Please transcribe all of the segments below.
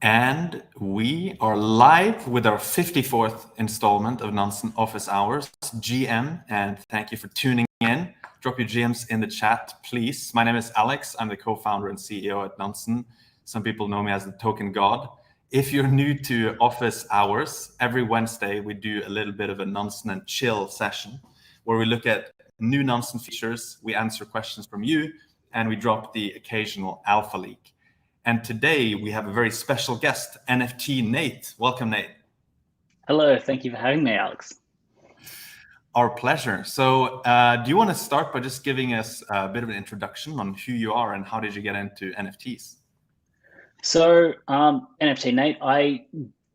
And we are live with our 54th installment of Nansen Office Hours GM. And thank you for tuning in. Drop your GMs in the chat, please. My name is Alex. I'm the co-founder and CEO at Nansen. Some people know me as the Token God. If you're new to Office Hours, every Wednesday we do a little bit of a Nansen and chill session where we look at new Nansen features, we answer questions from you, and we drop the occasional alpha leak. And today we have a very special guest, NFT Nate. Welcome, Nate. Hello, thank you for having me, Alex. Our pleasure. So do you want to start by just giving us a bit of an introduction on who you are and how did you get into NFTs? So NFT Nate, I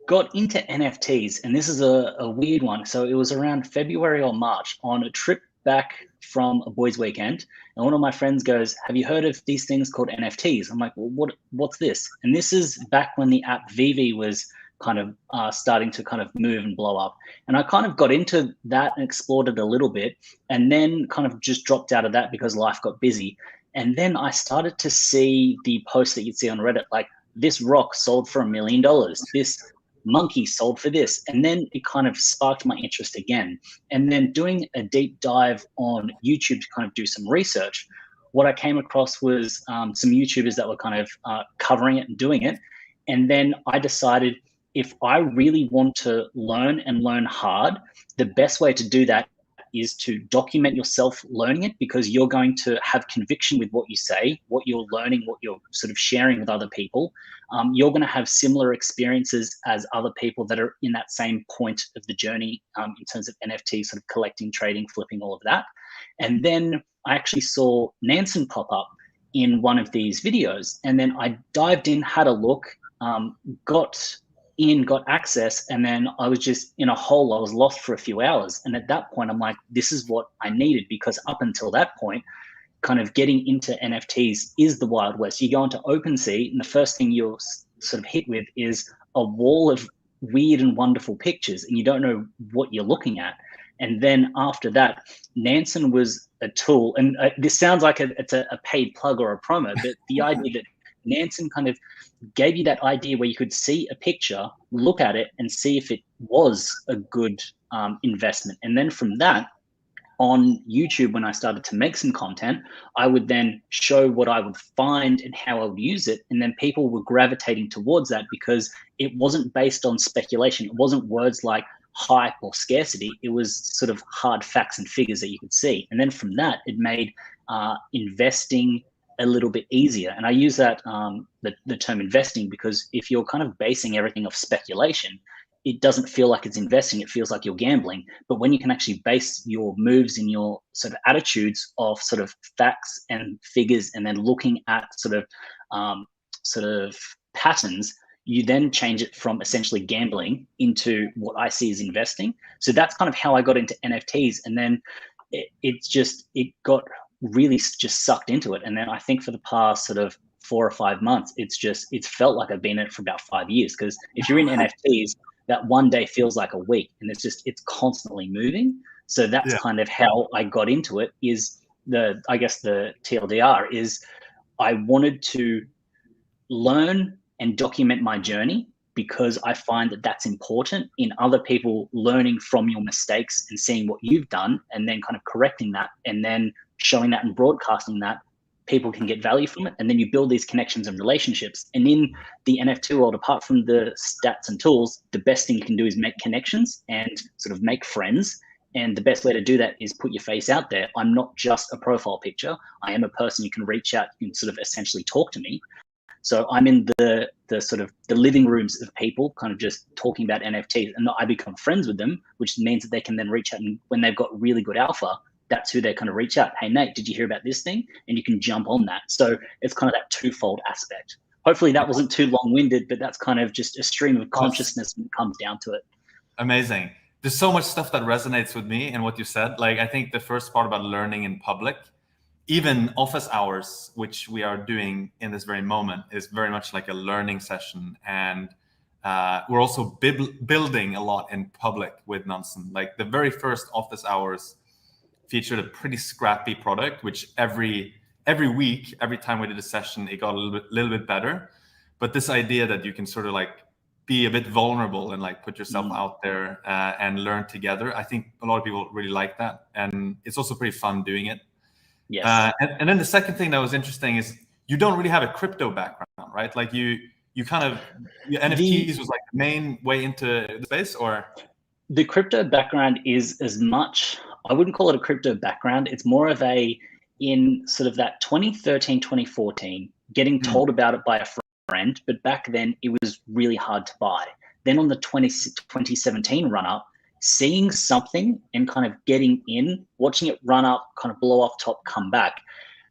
got into NFTs, and this is a weird one. So it was around February or March on a trip back from a boys' weekend, and one of my friends goes, "Have you heard of these things called NFTs?" I'm like, "Well, what's this?" And this is back when the app Vivi was kind of starting to kind of move and blow up. And I kind of got into that and explored it a little bit, and then kind of just dropped out of that because life got busy. And then I started to see the posts that you'd see on Reddit, like this rock sold for $1 million, this monkey sold for this. And then it kind of sparked my interest again. And then doing a deep dive on YouTube to kind of do some research, what I came across was some YouTubers that were kind of covering it and doing it. And then I decided if I really want to learn and learn hard, the best way to do that is to document yourself learning it, because you're going to have conviction with what you say, what you're learning, what you're sort of sharing with other people. You're going to have similar experiences as other people that are in that same point of the journey in terms of NFT, sort of collecting, trading, flipping, all of that. And then I actually saw Nansen pop up in one of these videos. And then I dived in, had a look, got access, and then I was just in a hole. I was lost for a few hours. And at that point, I'm like, this is what I needed, because up until that point, kind of getting into NFTs is the Wild West. You go into OpenSea, and the first thing you're sort of hit with is a wall of weird and wonderful pictures, and you don't know what you're looking at. And then after that, Nansen was a tool. And this sounds like it's a paid plug or a promo, but the idea that Nansen kind of gave you that idea where you could see a picture, look at it, and see if it was a good investment. And then from that, on YouTube, when I started to make some content, I would then show what I would find and how I would use it. And then people were gravitating towards that because it wasn't based on speculation. It wasn't words like hype or scarcity. It was sort of hard facts and figures that you could see. And then from that, it made investing a little bit easier. And I use that the term investing because if you're kind of basing everything off speculation, it doesn't feel like it's investing. It feels like you're gambling. But when you can actually base your moves and your sort of attitudes off sort of facts and figures, and then looking at sort of patterns, you then change it from essentially gambling into what I see as investing. So that's kind of how I got into NFTs. And then it got really just sucked into it. And then I think for the past sort of 4 or 5 months, it's felt like I've been in it for about 5 years. Because if you're in NFTs, that one day feels like a week, and it's constantly moving. So that's kind of how I got into it. I guess the TLDR is I wanted to learn and document my journey, because I find that that's important in other people learning from your mistakes and seeing what you've done and then kind of correcting that and then showing that and broadcasting that. People can get value from it, and then you build these connections and relationships. And in the NFT world, apart from the stats and tools, the best thing you can do is make connections and sort of make friends. And the best way to do that is put your face out there. I'm not just a profile picture. I am a person you can reach out and sort of essentially talk to me. So I'm in the sort of the living rooms of people kind of just talking about NFTs, and I become friends with them, which means that they can then reach out, and when they've got really good alpha, that's who they kind of reach out. Hey, Nate, did you hear about this thing? And you can jump on that. So it's kind of that twofold aspect. Hopefully that wasn't too long-winded, but that's kind of just a stream of consciousness when it comes down to it. Amazing. There's so much stuff that resonates with me in what you said. Like, I think the first part about learning in public, even office hours, which we are doing in this very moment, is very much like a learning session. And we're also building a lot in public with Nansen. Like the very first office hours featured a pretty scrappy product, which every week, every time we did a session, it got a little bit better. But this idea that you can sort of like be a bit vulnerable and like put yourself out there and learn together, I think a lot of people really like that, and it's also pretty fun doing it. Yes. And then the second thing that was interesting is you don't really have a crypto background, right? Like you kind of, your NFTs was like the main way into the space, or? The crypto background is as much, I wouldn't call it a crypto background. It's more of in sort of that 2013, 2014, getting told about it by a friend, but back then it was really hard to buy. Then on the 2017 run up, seeing something and kind of getting in, watching it run up, kind of blow off top, come back.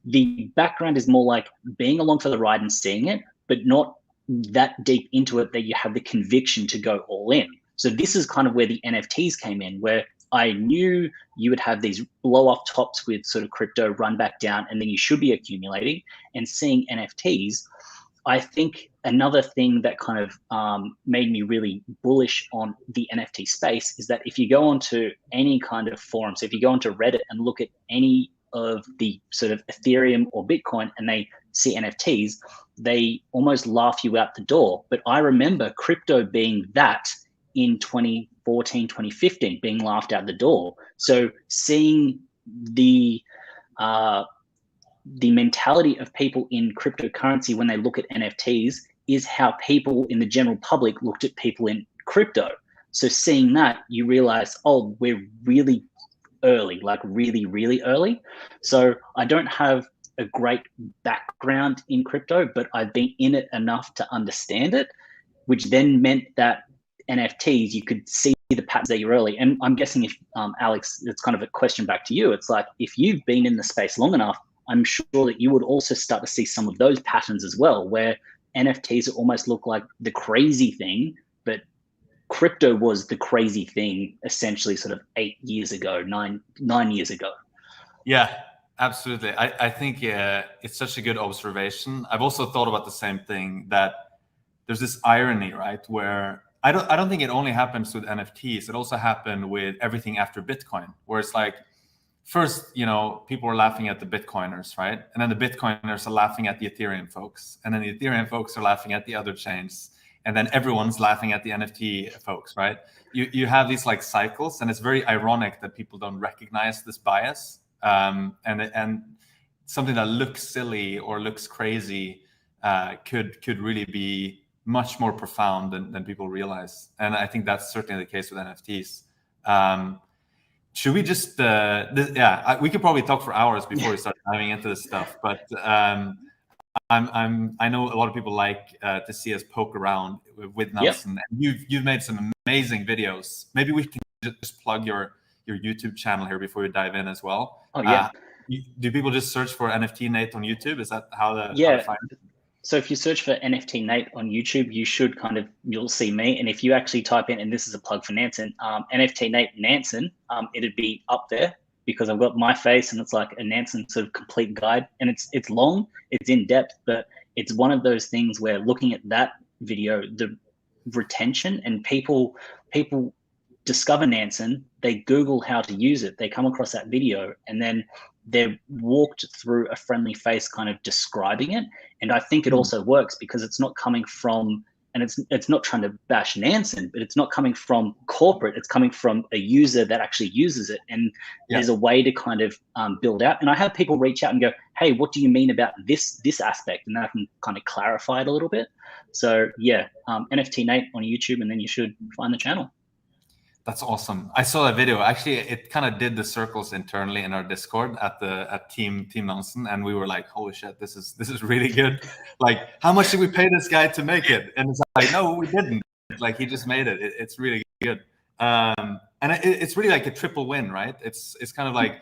The background is more like being along for the ride and seeing it, but not that deep into it that you have the conviction to go all in. So this is kind of where the NFTs came in, where I knew you would have these blow off tops with sort of crypto run back down, and then you should be accumulating. And seeing NFTs, I think another thing that kind of made me really bullish on the NFT space is that if you go onto any kind of forum, so if you go onto Reddit and look at any of the sort of Ethereum or Bitcoin and they see NFTs, they almost laugh you out the door. But I remember crypto being that in 2014, 2015, being laughed out the door. So seeing the mentality of people in cryptocurrency when they look at NFTs is how people in the general public looked at people in crypto. So seeing that, you realize, oh, we're really early, like really, really early. So I don't have a great background in crypto, but I've been in it enough to understand it, which then meant that NFTs, you could see the patterns that you're early. And I'm guessing if, Alex, it's kind of a question back to you. It's like, if you've been in the space long enough, I'm sure that you would also start to see some of those patterns as well, where NFTs almost look like the crazy thing, but crypto was the crazy thing essentially sort of 8 years ago, nine years ago. Yeah, absolutely. I think it's such a good observation. I've also thought about the same thing, that there's this irony, right? Where I don't think it only happens with NFTs. It also happened with everything after Bitcoin, where it's like, first, people were laughing at the Bitcoiners, right? And then the Bitcoiners are laughing at the Ethereum folks. And then the Ethereum folks are laughing at the other chains. And then everyone's laughing at the NFT folks, right? You have these like cycles, and it's very ironic that people don't recognize this bias. And something that looks silly or looks crazy could really be much more profound than people realize. And I think that's certainly the case with NFTs. Should we just, we could probably talk for hours before we start diving into this stuff, but I know a lot of people like to see us poke around with Nansen. Yep. You've made some amazing videos. Maybe we can just plug your YouTube channel here before we dive in as well. Oh yeah. Do people just search for NFT Nate on YouTube? Is that how to find it? So if you search for NFT Nate on YouTube, you'll see me. And if you actually type in, and this is a plug for Nansen, NFT Nate Nansen, it'd be up there, because I've got my face and it's like a Nansen sort of complete guide, and it's long, it's in depth, but it's one of those things where looking at that video, the retention, and people discover Nansen, they Google how to use it, they come across that video, and then they're walked through a friendly face kind of describing it. And I think it also works because it's not coming from, and it's not trying to bash Nansen, but it's not coming from corporate, it's coming from a user that actually uses it. And there's a way to kind of build out. And I have people reach out and go, hey, what do you mean about this aspect? And then I can kind of clarify it a little bit. So yeah, NFT Nate on YouTube, and then you should find the channel. That's awesome. I saw that video. Actually, it kind of did the circles internally in our Discord at Team Nansen, and we were like, "Holy shit, this is really good!" Like, how much did we pay this guy to make it? And it's like, no, we didn't. Like, he just made it. It's really good, and it's really like a triple win, right? It's kind of like,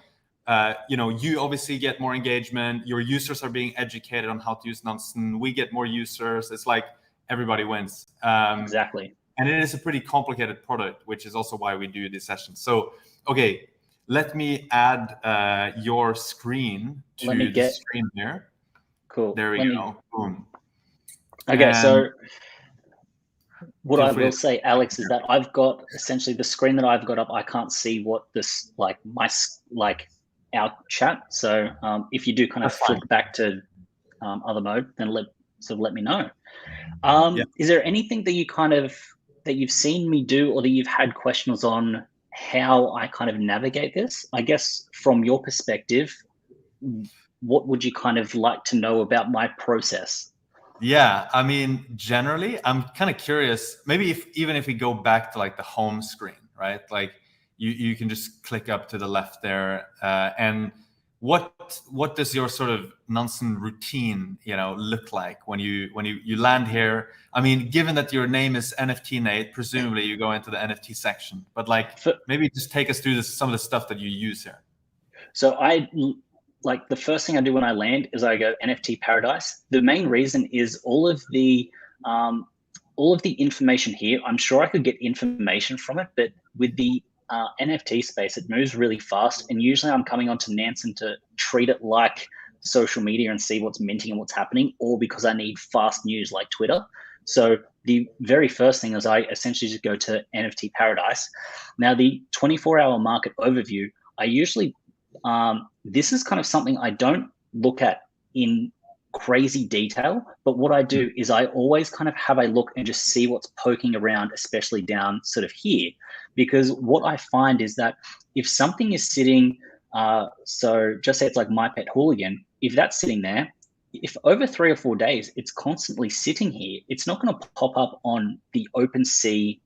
you obviously get more engagement. Your users are being educated on how to use Nansen. We get more users. It's like everybody wins. Exactly. And it is a pretty complicated product, which is also why we do these sessions. So, okay, let me add your screen to the screen here. Cool. There we go. Boom. Okay, and so what I will say, Alex, is that I've got essentially the screen that I've got up. I can't see what this our chat. So if you do kind of flip back to other mode, then let me know. Yeah. Is there anything that that you've seen me do, or that you've had questions on how I kind of navigate this? I guess from your perspective, what would you kind of like to know about my process? Yeah, I mean, generally, I'm kind of curious. Maybe even if we go back to like the home screen, right? Like you can just click up to the left there, and what does your sort of Nansen routine, look like when you land here? I mean, given that your name is NFT Nate, presumably you go into the NFT section, but like For, maybe just take us through some of the stuff that you use here. so I like the first thing I do when I land is I go NFT Paradise. The main reason is um, all of the information here. I'm sure I could get information from it, but with the NFT space, it moves really fast, and usually I'm coming onto Nansen to treat it like social media and see what's minting and what's happening, or because I need fast news like Twitter. So the very first thing is I essentially just go to NFT Paradise. Now the 24-hour market overview, I usually this is kind of something I don't look at in crazy detail, but what I do is I always kind of have a look and just see what's poking around, especially down sort of here, because what I find is that if something is sitting, so just say it's like My Pet Hooligan, if that's sitting there, if over 3 or 4 days it's constantly sitting here, it's not going to pop up on the OpenSea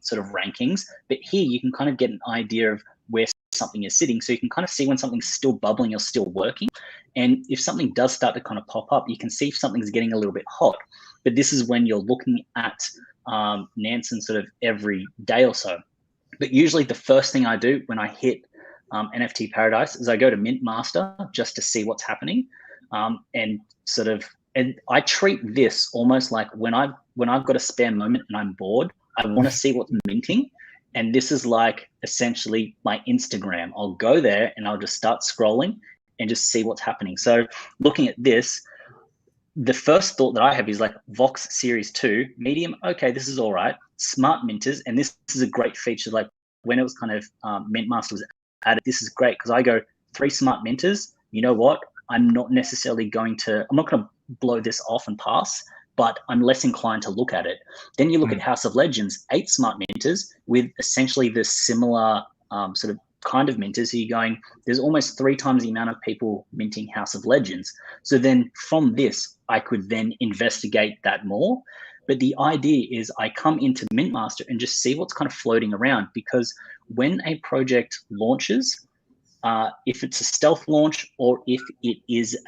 sort of rankings, but here you can kind of get an idea of where something is sitting, so you can kind of see when something's still bubbling or still working. And if something does start to kind of pop up, you can see if something's getting a little bit hot. But this is when you're looking at Nansen sort of every day or so. But usually the first thing I do when I hit NFT Paradise is I go to Mint Master just to see what's happening, and I treat this almost like when I've got a spare moment and I'm bored, I want to see what's minting. And this is like essentially my Instagram. I'll go there and I'll just start scrolling and just see what's happening. So looking at this, the first thought that I have is like Vox Series 2, medium, okay, this is all right. Smart Minters, and this is a great feature. Like when it was kind of Mint Master was added, this is great because I go 3 Smart Minters. You know what? I'm not going to blow this off and pass, but I'm less inclined to look at it. Then you look at House of Legends, 8 Smart Minters with essentially the similar sort of kind of minters. So you're going, there's almost 3 times the amount of people minting House of Legends. So then from this, I could then investigate that more. But the idea is I come into Mint Master and just see what's kind of floating around, because when a project launches, if it's a stealth launch or if it is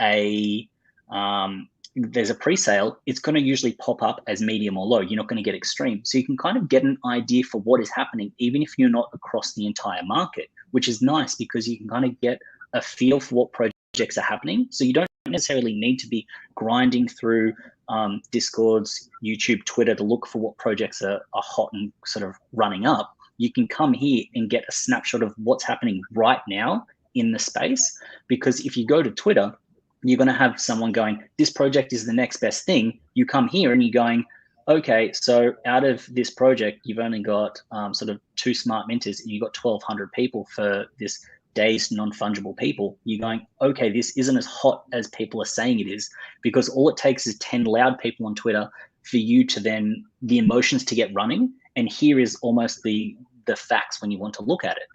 there's a pre-sale, it's going to usually pop up as medium or low. You're not going to get extreme. So you can kind of get an idea for what is happening, even if you're not across the entire market, which is nice because you can kind of get a feel for what projects are happening. So you don't necessarily need to be grinding through Discords, YouTube, Twitter to look for what projects are hot and sort of running up. You can come here and get a snapshot of what's happening right now in the space. Because if you go to Twitter, you're going to have someone going, this project is the next best thing. You come here and you're going, okay, so out of this project, you've only got sort of 2 smart minters and you've got 1,200 people for this dazed non-fungible people. You're going, okay, this isn't as hot as people are saying it is, because all it takes is 10 loud people on Twitter for you to then, the emotions to get running. And here is almost the facts when you want to look at it.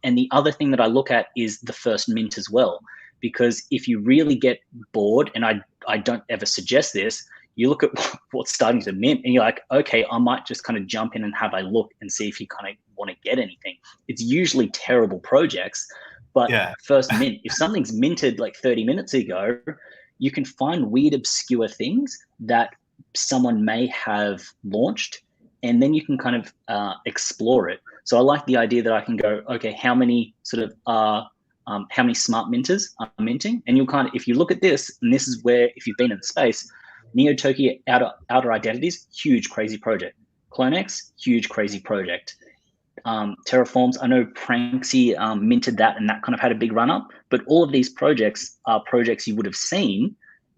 And the other thing that I look at is the first mint as well. Because if you really get bored, and I don't ever suggest this, you look at what's starting to mint and you're like, okay, I might just kind of jump in and have a look and see if you kind of want to get anything. It's usually terrible projects, but first mint, if something's minted like 30 minutes ago, you can find weird, obscure things that someone may have launched, and then you can kind of explore it. So I like the idea that I can go, okay, how many sort of how many smart minters are minting? And you'll kind of, if you look at this, and this is where, if you've been in the space, Neo Tokyo Outer Identities, huge, crazy project. CloneX, huge, crazy project. Terraforms, I know Pranksy minted that, and that kind of had a big run up, but all of these projects are projects you would have seen.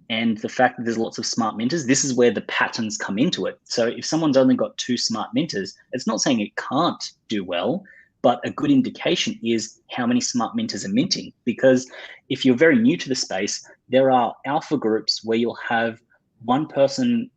And the fact that there's lots of smart minters, this is where the patterns come into it. So if someone's only got 2 smart minters, it's not saying it can't do well, but a good indication is how many smart minters are minting. Because if you're very new to the space, there are alpha groups where you'll have one person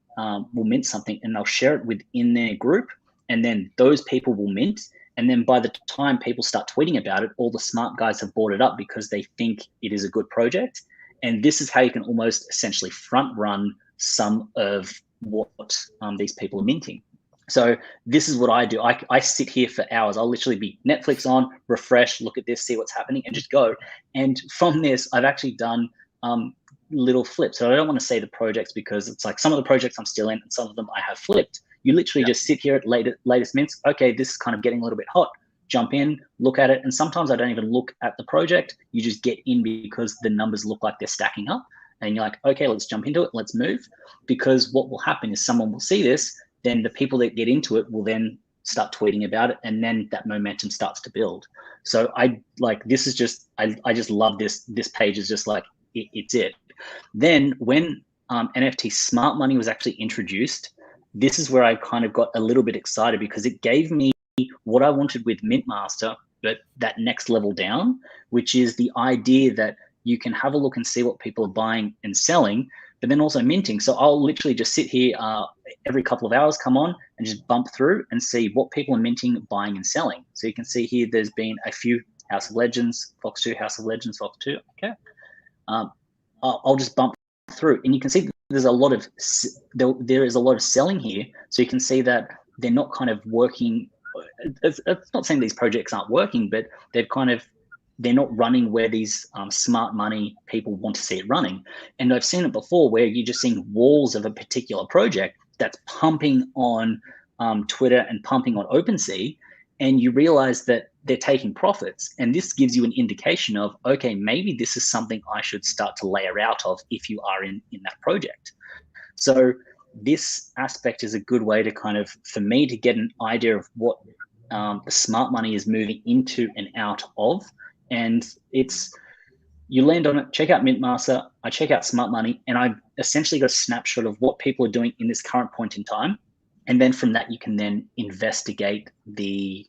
will mint something and they'll share it within their group, and then those people will mint. And then by the time people start tweeting about it, all the smart guys have bought it up because they think it is a good project. And this is how you can almost essentially front run some of what these people are minting. So this is what I do. I sit here for hours. I'll literally be Netflix on, refresh, look at this, see what's happening, and just go. And from this, I've actually done little flips. So I don't want to say the projects because it's like some of the projects I'm still in and some of them I have flipped. You literally just sit here at latest mints. Okay, this is kind of getting a little bit hot. Jump in, look at it. And sometimes I don't even look at the project. You just get in because the numbers look like they're stacking up. And you're like, okay, let's jump into it. Let's move. Because what will happen is someone will see this. Then the people that get into it will then start tweeting about it. And then that momentum starts to build. So I like, this is just, I just love this. This page is just like, it's it. Then when NFT smart money was actually introduced, this is where I kind of got a little bit excited because it gave me what I wanted with Mintmaster, but that next level down, which is the idea that you can have a look and see what people are buying and selling, but then also minting. So I'll literally just sit here every couple of hours, come on and just bump through and see what people are minting, buying and selling. So you can see here, there's been a few House of Legends, Fox 2, House of Legends, Fox 2. Okay. I'll just bump through and you can see there's a lot of, there is a lot of selling here. So you can see that they're not kind of working. It's not saying these projects aren't working, but they're not running where these smart money people want to see it running. And I've seen it before where you're just seeing walls of a particular project that's pumping on Twitter and pumping on OpenSea, and you realize that they're taking profits. And this gives you an indication of, okay, maybe this is something I should start to layer out of if you are in that project. So this aspect is a good way to kind of, for me to get an idea of what the smart money is moving into and out of. And it's, you land on it, check out Mintmaster, I check out smart money, and I've essentially got a snapshot of what people are doing in this current point in time. And then from that, you can then investigate the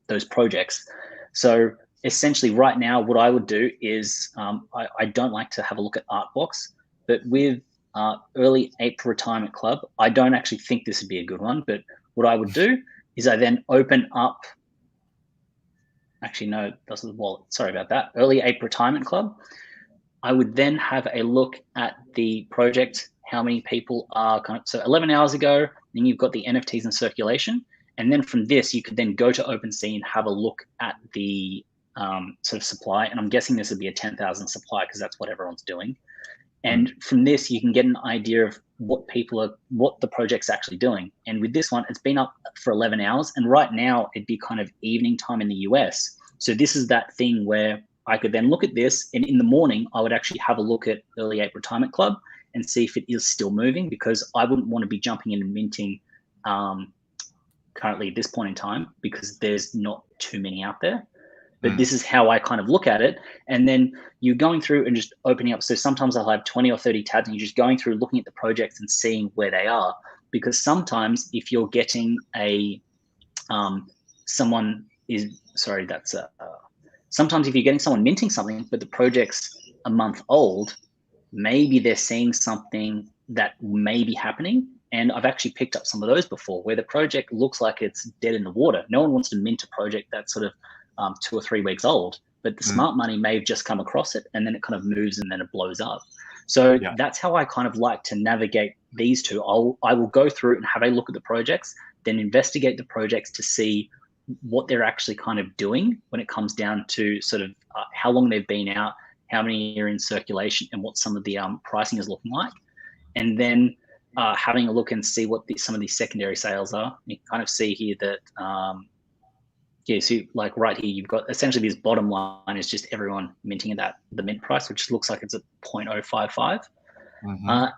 those projects. So essentially right now, what I would do is, I don't like to have a look at Artbox, but with early April retirement club, I don't actually think this would be a good one, but what I would do is I then open up, actually no, that's the wallet, sorry about that, early April retirement club. I would then have a look at the project, how many people are kind of, so 11 hours ago, then you've got the NFTs in circulation. And then from this, you could then go to OpenSea and have a look at the sort of supply. And I'm guessing this would be a 10,000 supply because that's what everyone's doing. And from this, you can get an idea of what the project's actually doing. And with this one, it's been up for 11 hours. And right now it'd be kind of evening time in the US. So this is that thing where I could then look at this, and in the morning, I would actually have a look at Early April Retirement Club and see if it is still moving, because I wouldn't want to be jumping in and minting currently at this point in time because there's not too many out there. But this is how I kind of look at it. And then you're going through and just opening up. So sometimes I'll have 20 or 30 tabs and you're just going through, looking at the projects and seeing where they are. Because sometimes if you're getting a, sometimes if you're getting someone minting something, but the project's a month old, maybe they're seeing something that may be happening. And I've actually picked up some of those before where the project looks like it's dead in the water. No one wants to mint a project that's sort of 2 or 3 weeks old, but the smart money may have just come across it and then it kind of moves and then it blows up. So that's how I kind of like to navigate these two. I will go through and have a look at the projects, then investigate the projects to see what they're actually kind of doing when it comes down to sort of how long they've been out, how many are in circulation, and what some of the pricing is looking like. And then having a look and see what some of these secondary sales are. You can kind of see here that, so like right here, you've got essentially this bottom line is just everyone minting at the mint price, which looks like it's at 0.055.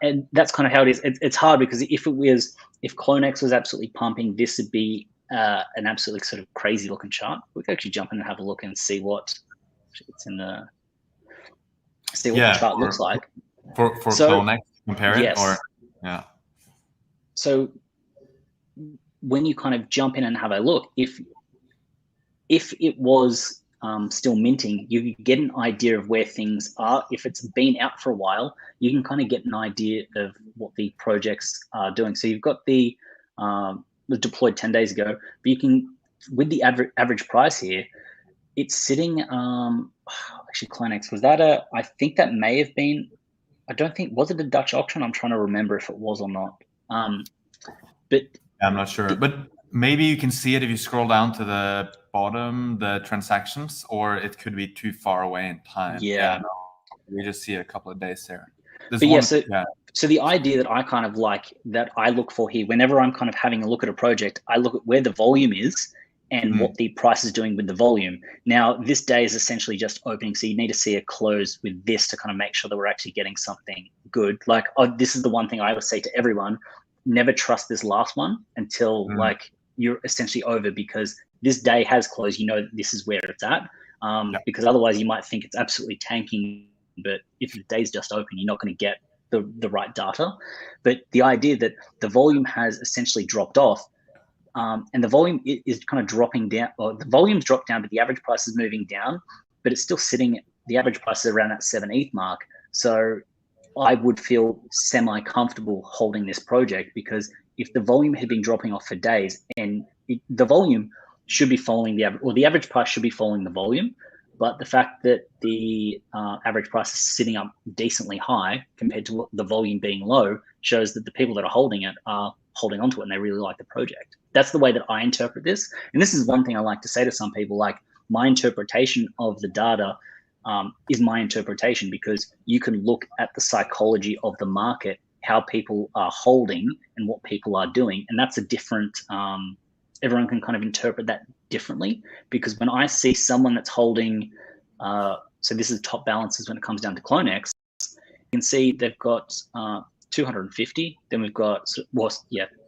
And that's kind of how it is. It's hard because if Clonex was absolutely pumping, this would be an absolutely sort of crazy looking chart. We could actually jump in and have a look and see what it's in the, the chart looks like. For Clonex, compare it, or So when you kind of jump in and have a look, if it was still minting, you get an idea of where things are. If it's been out for a while, you can kind of get an idea of what the projects are doing. So you've got the deployed 10 days ago, but you can, with the average price here, it's sitting, actually Clonex, was that I think that may have been, I don't think, was it a Dutch auction? I'm trying to remember if it was or not. But I'm not sure, but maybe you can see it if you scroll down to the bottom, the transactions, or it could be too far away in time. Yeah. No, we just see a couple of days there. But yeah, so the idea that I kind of like, that I look for here, whenever I'm kind of having a look at a project, I look at where the volume is and what the price is doing with the volume. Now, this day is essentially just opening, so you need to see a close with this to kind of make sure that we're actually getting something good. Like, this is the one thing I would say to everyone: never trust this last one until like you're essentially over, because this day has closed. You know that this is where it's at, because otherwise you might think it's absolutely tanking. But if the day's just open, you're not going to get the right data. But the idea that the volume has essentially dropped off, and the volume is kind of dropping down, or the volume's dropped down, but the average price is moving down, but it's still sitting, the average price is around that 7 ETH mark. So I would feel semi-comfortable holding this project, because if the volume had been dropping off for days, and the volume should be following the average, or the average price should be following the volume, but the fact that the average price is sitting up decently high compared to the volume being low shows that the people that are holding it are holding onto it and they really like the project. That's the way that I interpret this. And this is one thing I like to say to some people, like, my interpretation of the data is my interpretation, because you can look at the psychology of the market, how people are holding and what people are doing. And that's a different, everyone can kind of interpret that differently, because when I see someone that's holding, so this is top balances when it comes down to Clonex, you can see they've got 250, then we've got,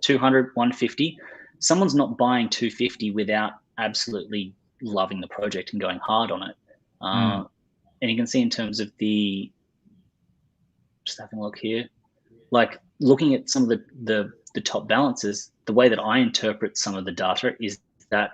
200, 150. Someone's not buying 250 without absolutely loving the project and going hard on it. And you can see in terms of the, just having a look here, like looking at some of the top balances, the way that I interpret some of the data is that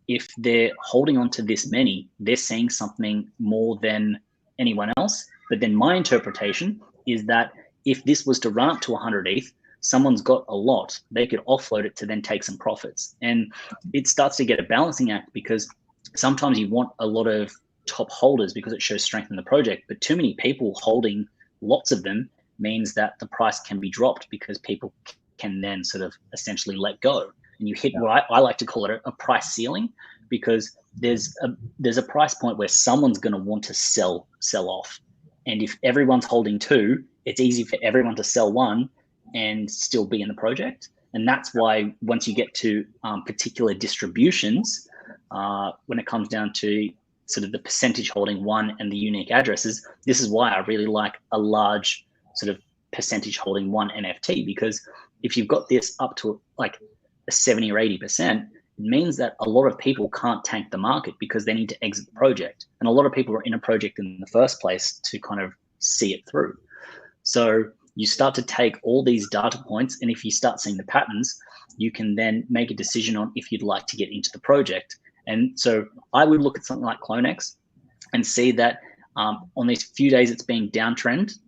if they're holding on to this many, they're seeing something more than anyone else. But then my interpretation is that if this was to run up to 100 ETH, someone's got a lot, they could offload it to then take some profits. And it starts to get a balancing act, because sometimes you want a lot of top holders because it shows strength in the project, but too many people holding lots of them means that the price can be dropped, because people can then sort of essentially let go. And you hit what I like to call it a price ceiling, because there's a price point where someone's going to want to sell off. And if everyone's holding two, it's easy for everyone to sell one and still be in the project. And that's why once you get to particular distributions, when it comes down to sort of the percentage holding one and the unique addresses, this is why I really like a large sort of percentage holding one NFT, because if you've got this up to like a 70 or 80%, it means that a lot of people can't tank the market because they need to exit the project. And a lot of people are in a project in the first place to kind of see it through. So you start to take all these data points, and if you start seeing the patterns, you can then make a decision on if you'd like to get into the project. And so I would look at something like Clonex and see that on these few days it's being downtrend.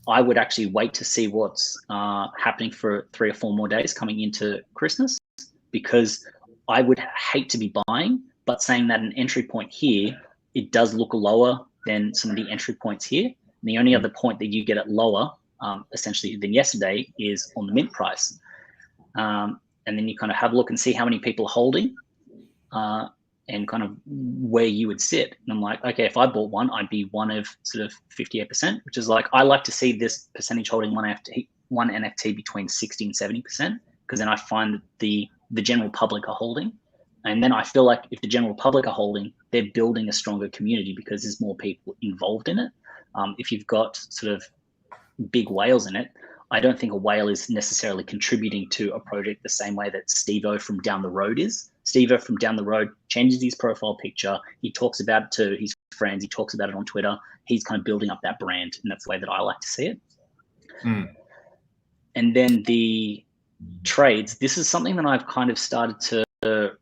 I would actually wait to see what's happening for 3 or 4 more days coming into Christmas, because I would hate to be buying, but saying that an entry point here, it does look lower than some of the entry points here. And the only other point that you get at lower, essentially, than yesterday is on the mint price. And then you kind of have a look and see how many people are holding, and kind of where you would sit. And I'm like, okay, if I bought one, I'd be one of sort of 58%, which is like, I like to see this percentage holding one NFT between 60 and 70%, because then I find that the general public are holding. And then I feel like if the general public are holding, they're building a stronger community because there's more people involved in it. If you've got sort of big whales in it, I don't think a whale is necessarily contributing to a project the same way that Steve-O from down the road is. Steve-O from down the road changes his profile picture. He talks about it to his friends. He talks about it on Twitter. He's kind of building up that brand, and that's the way that I like to see it. And then the trades, this is something that I've kind of started to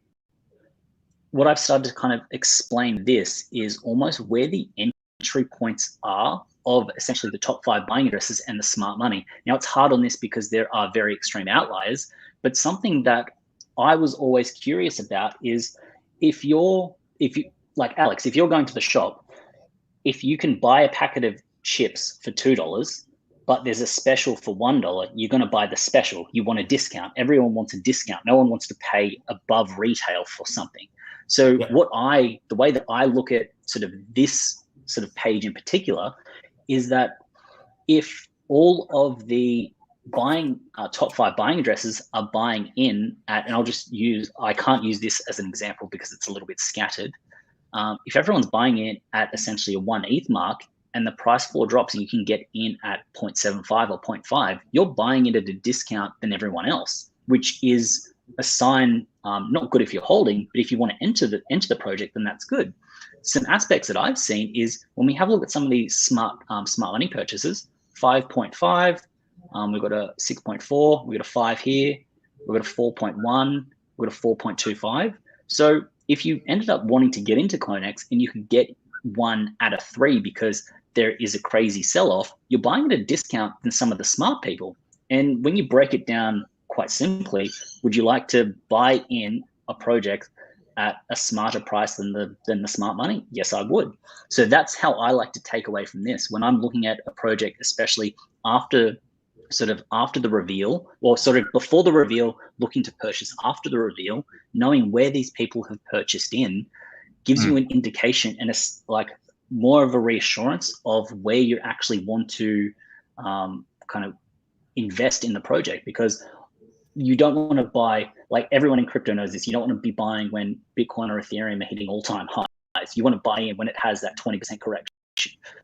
what I've started to kind of explain this is almost where the entry points are of essentially the top 5 buying addresses and the smart money. Now it's hard on this because there are very extreme outliers, but something that I was always curious about is if you like Alex, if you're going to the shop, if you can buy a packet of chips for $2, but there's a special for $1, you're going to buy the special. You want a discount. Everyone wants a discount. No one wants to pay above retail for something. So the way that I look at sort of this sort of page in particular is that if all of the buying top 5 buying addresses are buying in at, and I can't use this as an example because it's a little bit scattered. If everyone's buying in at essentially a 1 ETH mark and the price floor drops and you can get in at 0.75 or 0.5, you're buying it at a discount than everyone else, which is a sign, not good if you're holding, but if you want to enter the project, then that's good. Some aspects that I've seen is when we have a look at some of these smart money purchases, 5.5, we've got a 6.4, we've got a 5 here, we've got a 4.1, we've got a 4.25. So if you ended up wanting to get into CloneX and you could get 1 out of 3 because there is a crazy sell-off, you're buying at a discount than some of the smart people. And when you break it down quite simply, would you like to buy in a project at a smarter price than the smart money? Yes, I would. So that's how I like to take away from this. When I'm looking at a project, especially after the reveal, or sort of before the reveal, looking to purchase after the reveal, knowing where these people have purchased in gives you an indication and it's like more of a reassurance of where you actually want to kind of invest in the project, because you don't want to buy, like everyone in crypto knows this, you don't want to be buying when Bitcoin or Ethereum are hitting all-time highs. You want to buy in when it has that 20% correction.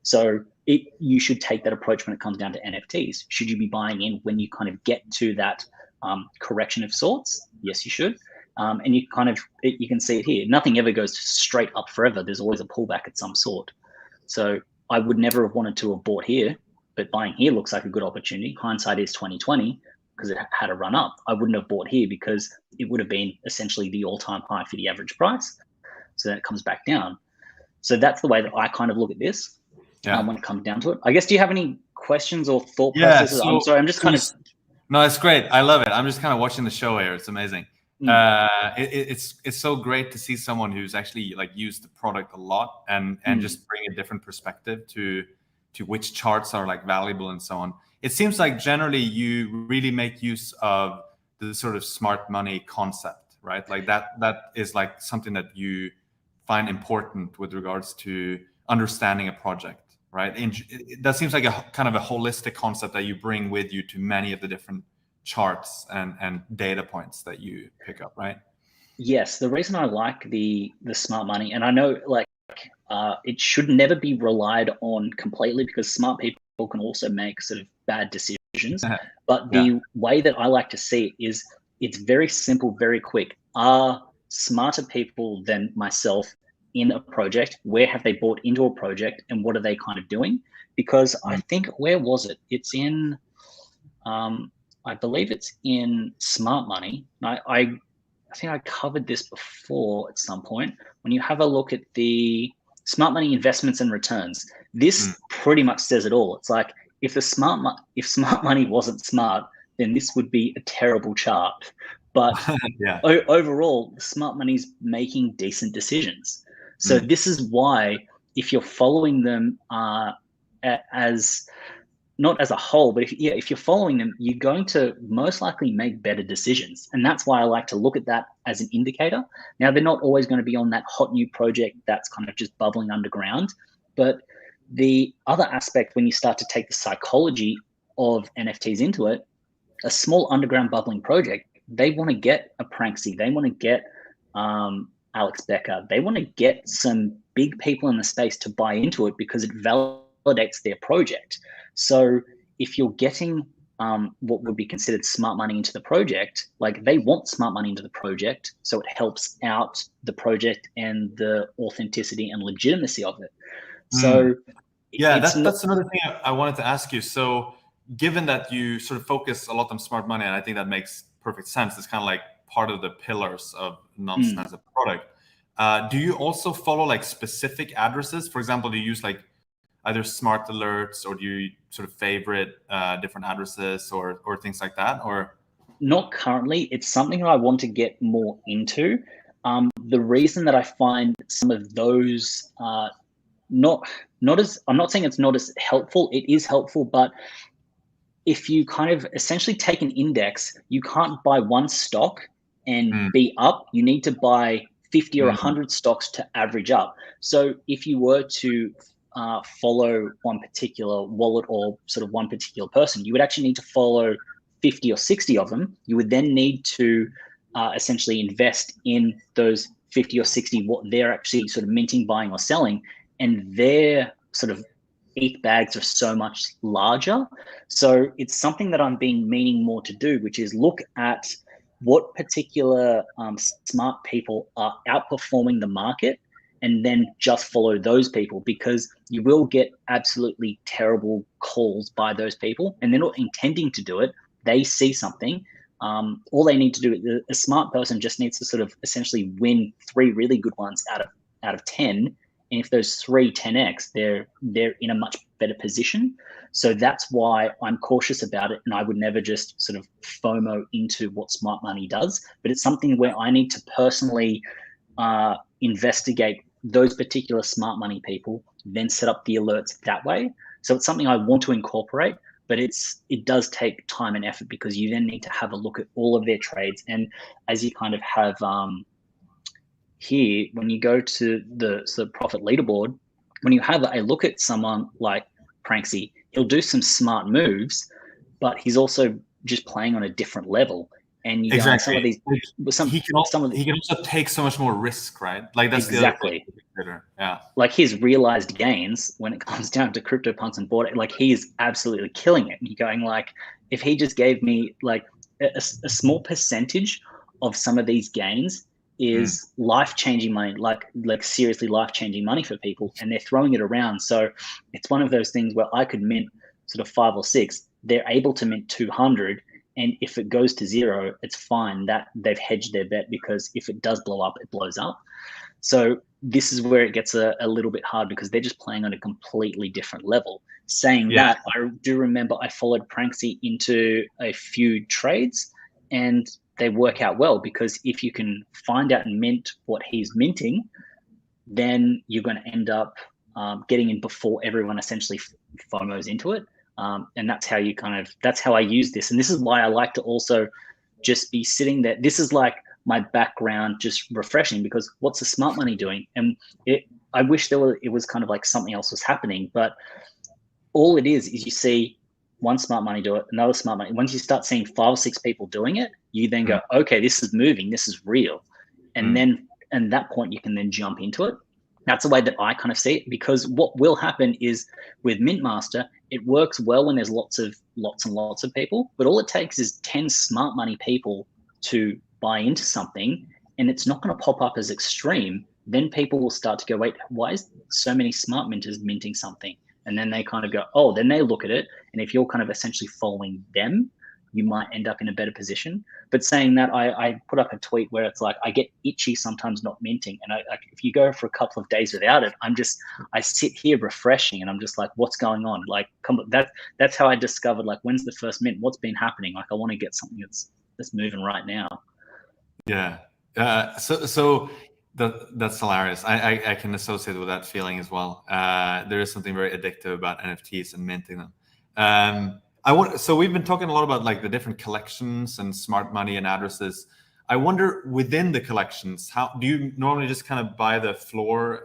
So you should take that approach when it comes down to NFTs. Should you be buying in when you kind of get to that correction of sorts? Yes, you should. And you can see it here. Nothing ever goes straight up forever. There's always a pullback at some sort. So I would never have wanted to have bought here, but buying here looks like a good opportunity. Hindsight is 2020 because it had a run up. I wouldn't have bought here because it would have been essentially the all-time high for the average price. So then it comes back down. So that's the way that I kind of look at this when it comes down to it. I guess, do you have any questions or thought processes? So, I'm sorry, I'm just kind of... No, it's great. I love it. I'm just kind of watching the show here. It's amazing. It's so great to see someone who's actually like used the product a lot and just bring a different perspective to which charts are like valuable and so on. It seems like generally you really make use of the sort of smart money concept, right? Like that is like something that you find important with regards to understanding a project, right? That seems like a kind of a holistic concept that you bring with you to many of the different charts and data points that you pick up, right? Yes, the reason I like the smart money, and I know like it should never be relied on completely because smart people can also make sort of bad decisions. But the way that I like to see it is it's very simple, very quick. Are smarter people than myself in a project? Where have they bought into a project and what are they kind of doing? Because I think, where was it? It's in, I believe it's in Smart Money. I think I covered this before at some point. When you have a look at the Smart Money investments and returns, this pretty much says it all. It's like if Smart Money wasn't smart, then this would be a terrible chart. But overall, Smart Money's making decent decisions. So this is why, if you're following them as not as a whole, but if you're following them, you're going to most likely make better decisions. And that's why I like to look at that as an indicator. Now, they're not always going to be on that hot new project that's kind of just bubbling underground. But the other aspect, when you start to take the psychology of NFTs into it, a small underground bubbling project, they want to get a Pranksy, they want to get Alex Becker, they want to get some big people in the space to buy into it because it validates their project. So if you're getting what would be considered smart money into the project, like they want smart money into the project, so it helps out the project and the authenticity and legitimacy of it. So that's another thing I wanted to ask you. So given that you sort of focus a lot on smart money, and I think that makes perfect sense, it's kind of like part of the pillars of Nansen as a product. Do you also follow like specific addresses? For example, do you use like either smart alerts, or do you sort of favorite different addresses or things like that? Or Not currently. It's something that I want to get more into. The reason that I find some of those not as, I'm not saying it's not as helpful. It is helpful, but if you kind of essentially take an index, you can't buy one stock and be up. You need to buy 50 or 100 stocks to average up. So if you were to follow one particular wallet or sort of one particular person, you would actually need to follow 50 or 60 of them. You would then need to essentially invest in those 50 or 60, what they're actually sort of minting, buying or selling, and their sort of ETH bags are so much larger. So it's something that I'm meaning more to do, which is look at what particular smart people are outperforming the market, and then just follow those people, because you will get absolutely terrible calls by those people, and they're not intending to do it. They see something. All they need to do, a smart person just needs to sort of essentially win 3 really good ones out of 10. And if those 3 10x, they're in a much better position. So that's why I'm cautious about it, and I would never just sort of FOMO into what smart money does. But it's something where I need to personally investigate those particular smart money people, then set up the alerts that way. So it's something I want to incorporate, but it does take time and effort, because you then need to have a look at all of their trades. And as you kind of have here, when you go to the sort of profit leaderboard, when you have a look at someone like Pranksy, he'll do some smart moves, but he's also just playing on a different level. And you exactly. some of these, he can also take so much more risk, right? Like that's exactly the other thing. Yeah. Like his realized gains when it comes down to CryptoPunks and board, like he is absolutely killing it. And you're going like, if he just gave me like a small percentage of some of these gains is life-changing money, like seriously life-changing money for people, and they're throwing it around. So it's one of those things where I could mint sort of 5 or 6. They're able to mint 200. And if it goes to 0, it's fine, that they've hedged their bet, because if it does blow up, it blows up. So this is where it gets a little bit hard, because they're just playing on a completely different level. Saying that, I do remember I followed Pranksy into a few trades, and they work out well, because if you can find out and mint what he's minting, then you're going to end up getting in before everyone essentially FOMOs into it. And that's how that's how I use this. And this is why I like to also just be sitting there. This is like my background, just refreshing, because what's the smart money doing? And I wish it was kind of like something else was happening, but all it is you see one smart money do it, another smart money. Once you start seeing 5 or 6 people doing it, you then go, okay, this is moving, this is real. And then at that point, you can then jump into it. That's the way that I kind of see it, because what will happen is with Mintmaster, it works well when there's lots and lots of people, but all it takes is 10 smart money people to buy into something, and it's not going to pop up as extreme. Then people will start to go, wait, why is so many smart minters minting something? And then they kind of go, oh, then they look at it. And if you're kind of essentially following them, you might end up in a better position. But saying that, I put up a tweet where it's like, I get itchy sometimes not minting. And if you go for a couple of days without it, I sit here refreshing, and I'm just like, what's going on? Like, that's how I discovered, like, when's the first mint? What's been happening? Like, I want to get something that's moving right now. Yeah. So that's hilarious. I can associate with that feeling as well. There is something very addictive about NFTs and minting them. So we've been talking a lot about like the different collections and smart money and addresses. I wonder, within the collections, how do you normally just kind of buy the floor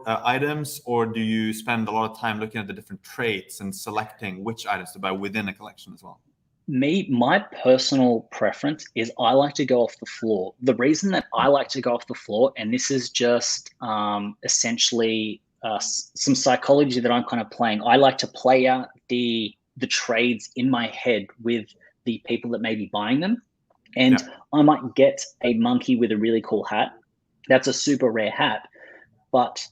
items, or do you spend a lot of time looking at the different traits and selecting which items to buy within a collection as well? My personal preference is I like to go off the floor. The reason that I like to go off the floor, and this is just essentially some psychology that I'm kind of playing. I like to play out the trades in my head with the people that may be buying them. And I might get a monkey with a really cool hat. That's a super rare hat, but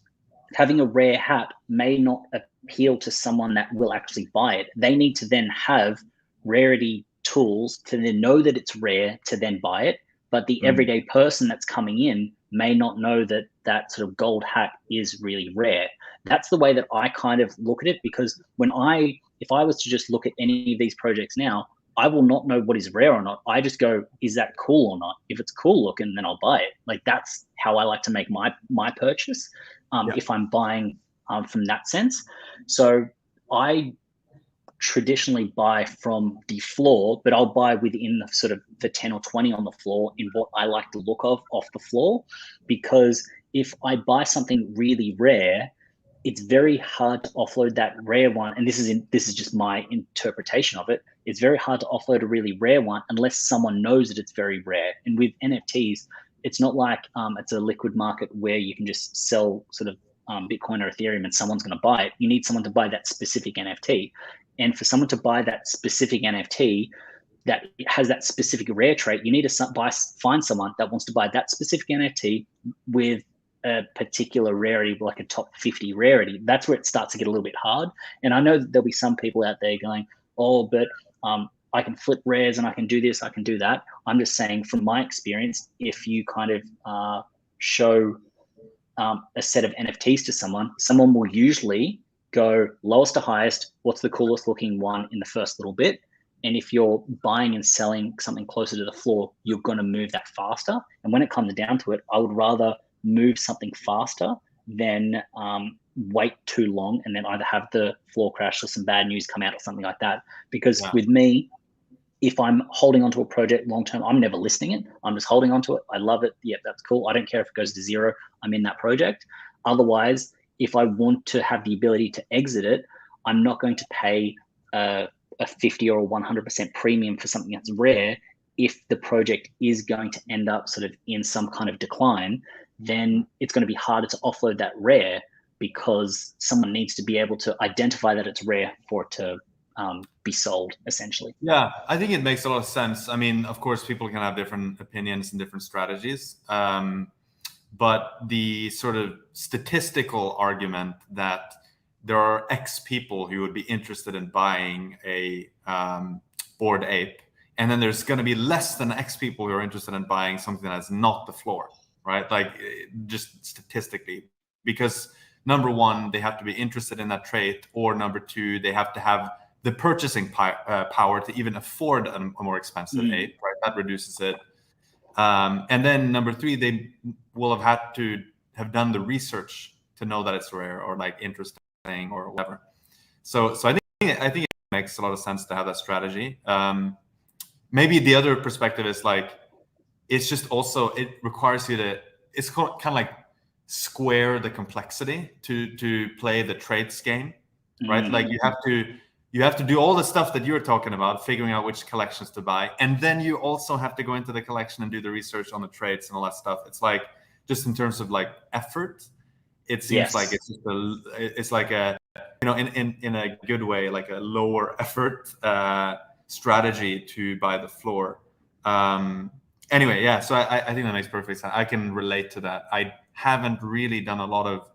having a rare hat may not appeal to someone that will actually buy it. They need to then have Rarity tools to then know that it's rare to then buy it. But the everyday person that's coming in may not know that that sort of gold hat is really rare. That's the way that I kind of look at it, because if I was to just look at any of these projects now, I will not know what is rare or not. I just go, is that cool or not? If it's cool looking, then I'll buy it. Like, that's how I like to make my purchase, if I'm buying from that sense. So I traditionally buy from the floor, but I'll buy within the sort of the 10 or 20 on the floor in what I like the look of off the floor. Because if I buy something really rare, it's very hard to offload that rare one. And this is just my interpretation of it. It's very hard to offload a really rare one unless someone knows that it's very rare. And with NFTs, it's not like it's a liquid market where you can just sell sort of Bitcoin or Ethereum and someone's going to buy it. You need someone to buy that specific NFT. And for someone to buy that specific NFT that has that specific rare trait, you need to find someone that wants to buy that specific NFT with a particular rarity, like a top 50 rarity. That's where it starts to get a little bit hard. And I know that there'll be some people out there going, oh, but I can flip rares and I can do this, I can do that. I'm just saying, from my experience, if you kind of show a set of NFTs to someone will usually go lowest to highest, what's the coolest looking one in the first little bit. And if you're buying and selling something closer to the floor, you're going to move that faster. And when it comes down to it, I would rather move something faster than wait too long and then either have the floor crash or some bad news come out or something like that. Because with me, if I'm holding onto a project long term, I'm never listing it. I'm just holding onto it. I love it. Yep, that's cool. I don't care if it goes to zero. I'm in that project. Otherwise, if I want to have the ability to exit it, I'm not going to pay a 50 or a 100% premium for something that's rare. If the project is going to end up sort of in some kind of decline, then it's going to be harder to offload that rare, because someone needs to be able to identify that it's rare for it to be sold, essentially. Yeah, I think it makes a lot of sense. I mean, of course, people can have different opinions and different strategies. But the sort of statistical argument that there are X people who would be interested in buying a Bored Ape, and then there's going to be less than X people who are interested in buying something that's not the floor, right? Like, just statistically, because number one, they have to be interested in that trait, or number two, they have to have the purchasing power to even afford a more expensive ape, right? That reduces it. And then number three, they will have had to have done the research to know that it's rare or like interesting or whatever. So I think it makes a lot of sense to have that strategy. Maybe the other perspective is like, it's just also, it requires you to, it's kind of like square the complexity to play the traits game, right? Like you have to do all the stuff that you're talking about, figuring out which collections to buy. And then you also have to go into the collection and do the research on the traits and all that stuff. It's like, just in terms of like effort, it seems like it's just it's like a, you know, in a good way, like a lower effort strategy to buy the floor. Anyway, yeah, so I think that makes perfect sense. I can relate to that. I haven't really done a lot of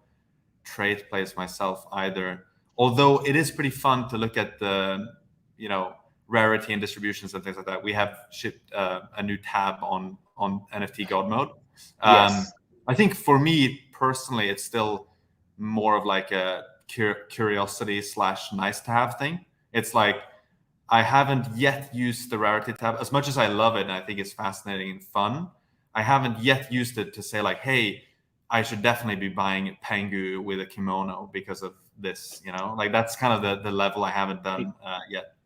trait plays myself either. Although it is pretty fun to look at the, you know, rarity and distributions and things like that. We have shipped a new tab on NFT God mode. I think for me personally, it's still more of like a curiosity / nice to have thing. It's like, I haven't yet used the Rarity tab as much as I love it and I think it's fascinating and fun. I haven't yet used it to say like, hey, I should definitely be buying Pengu with a kimono because of this, you know, like that's kind of the level I haven't done yet.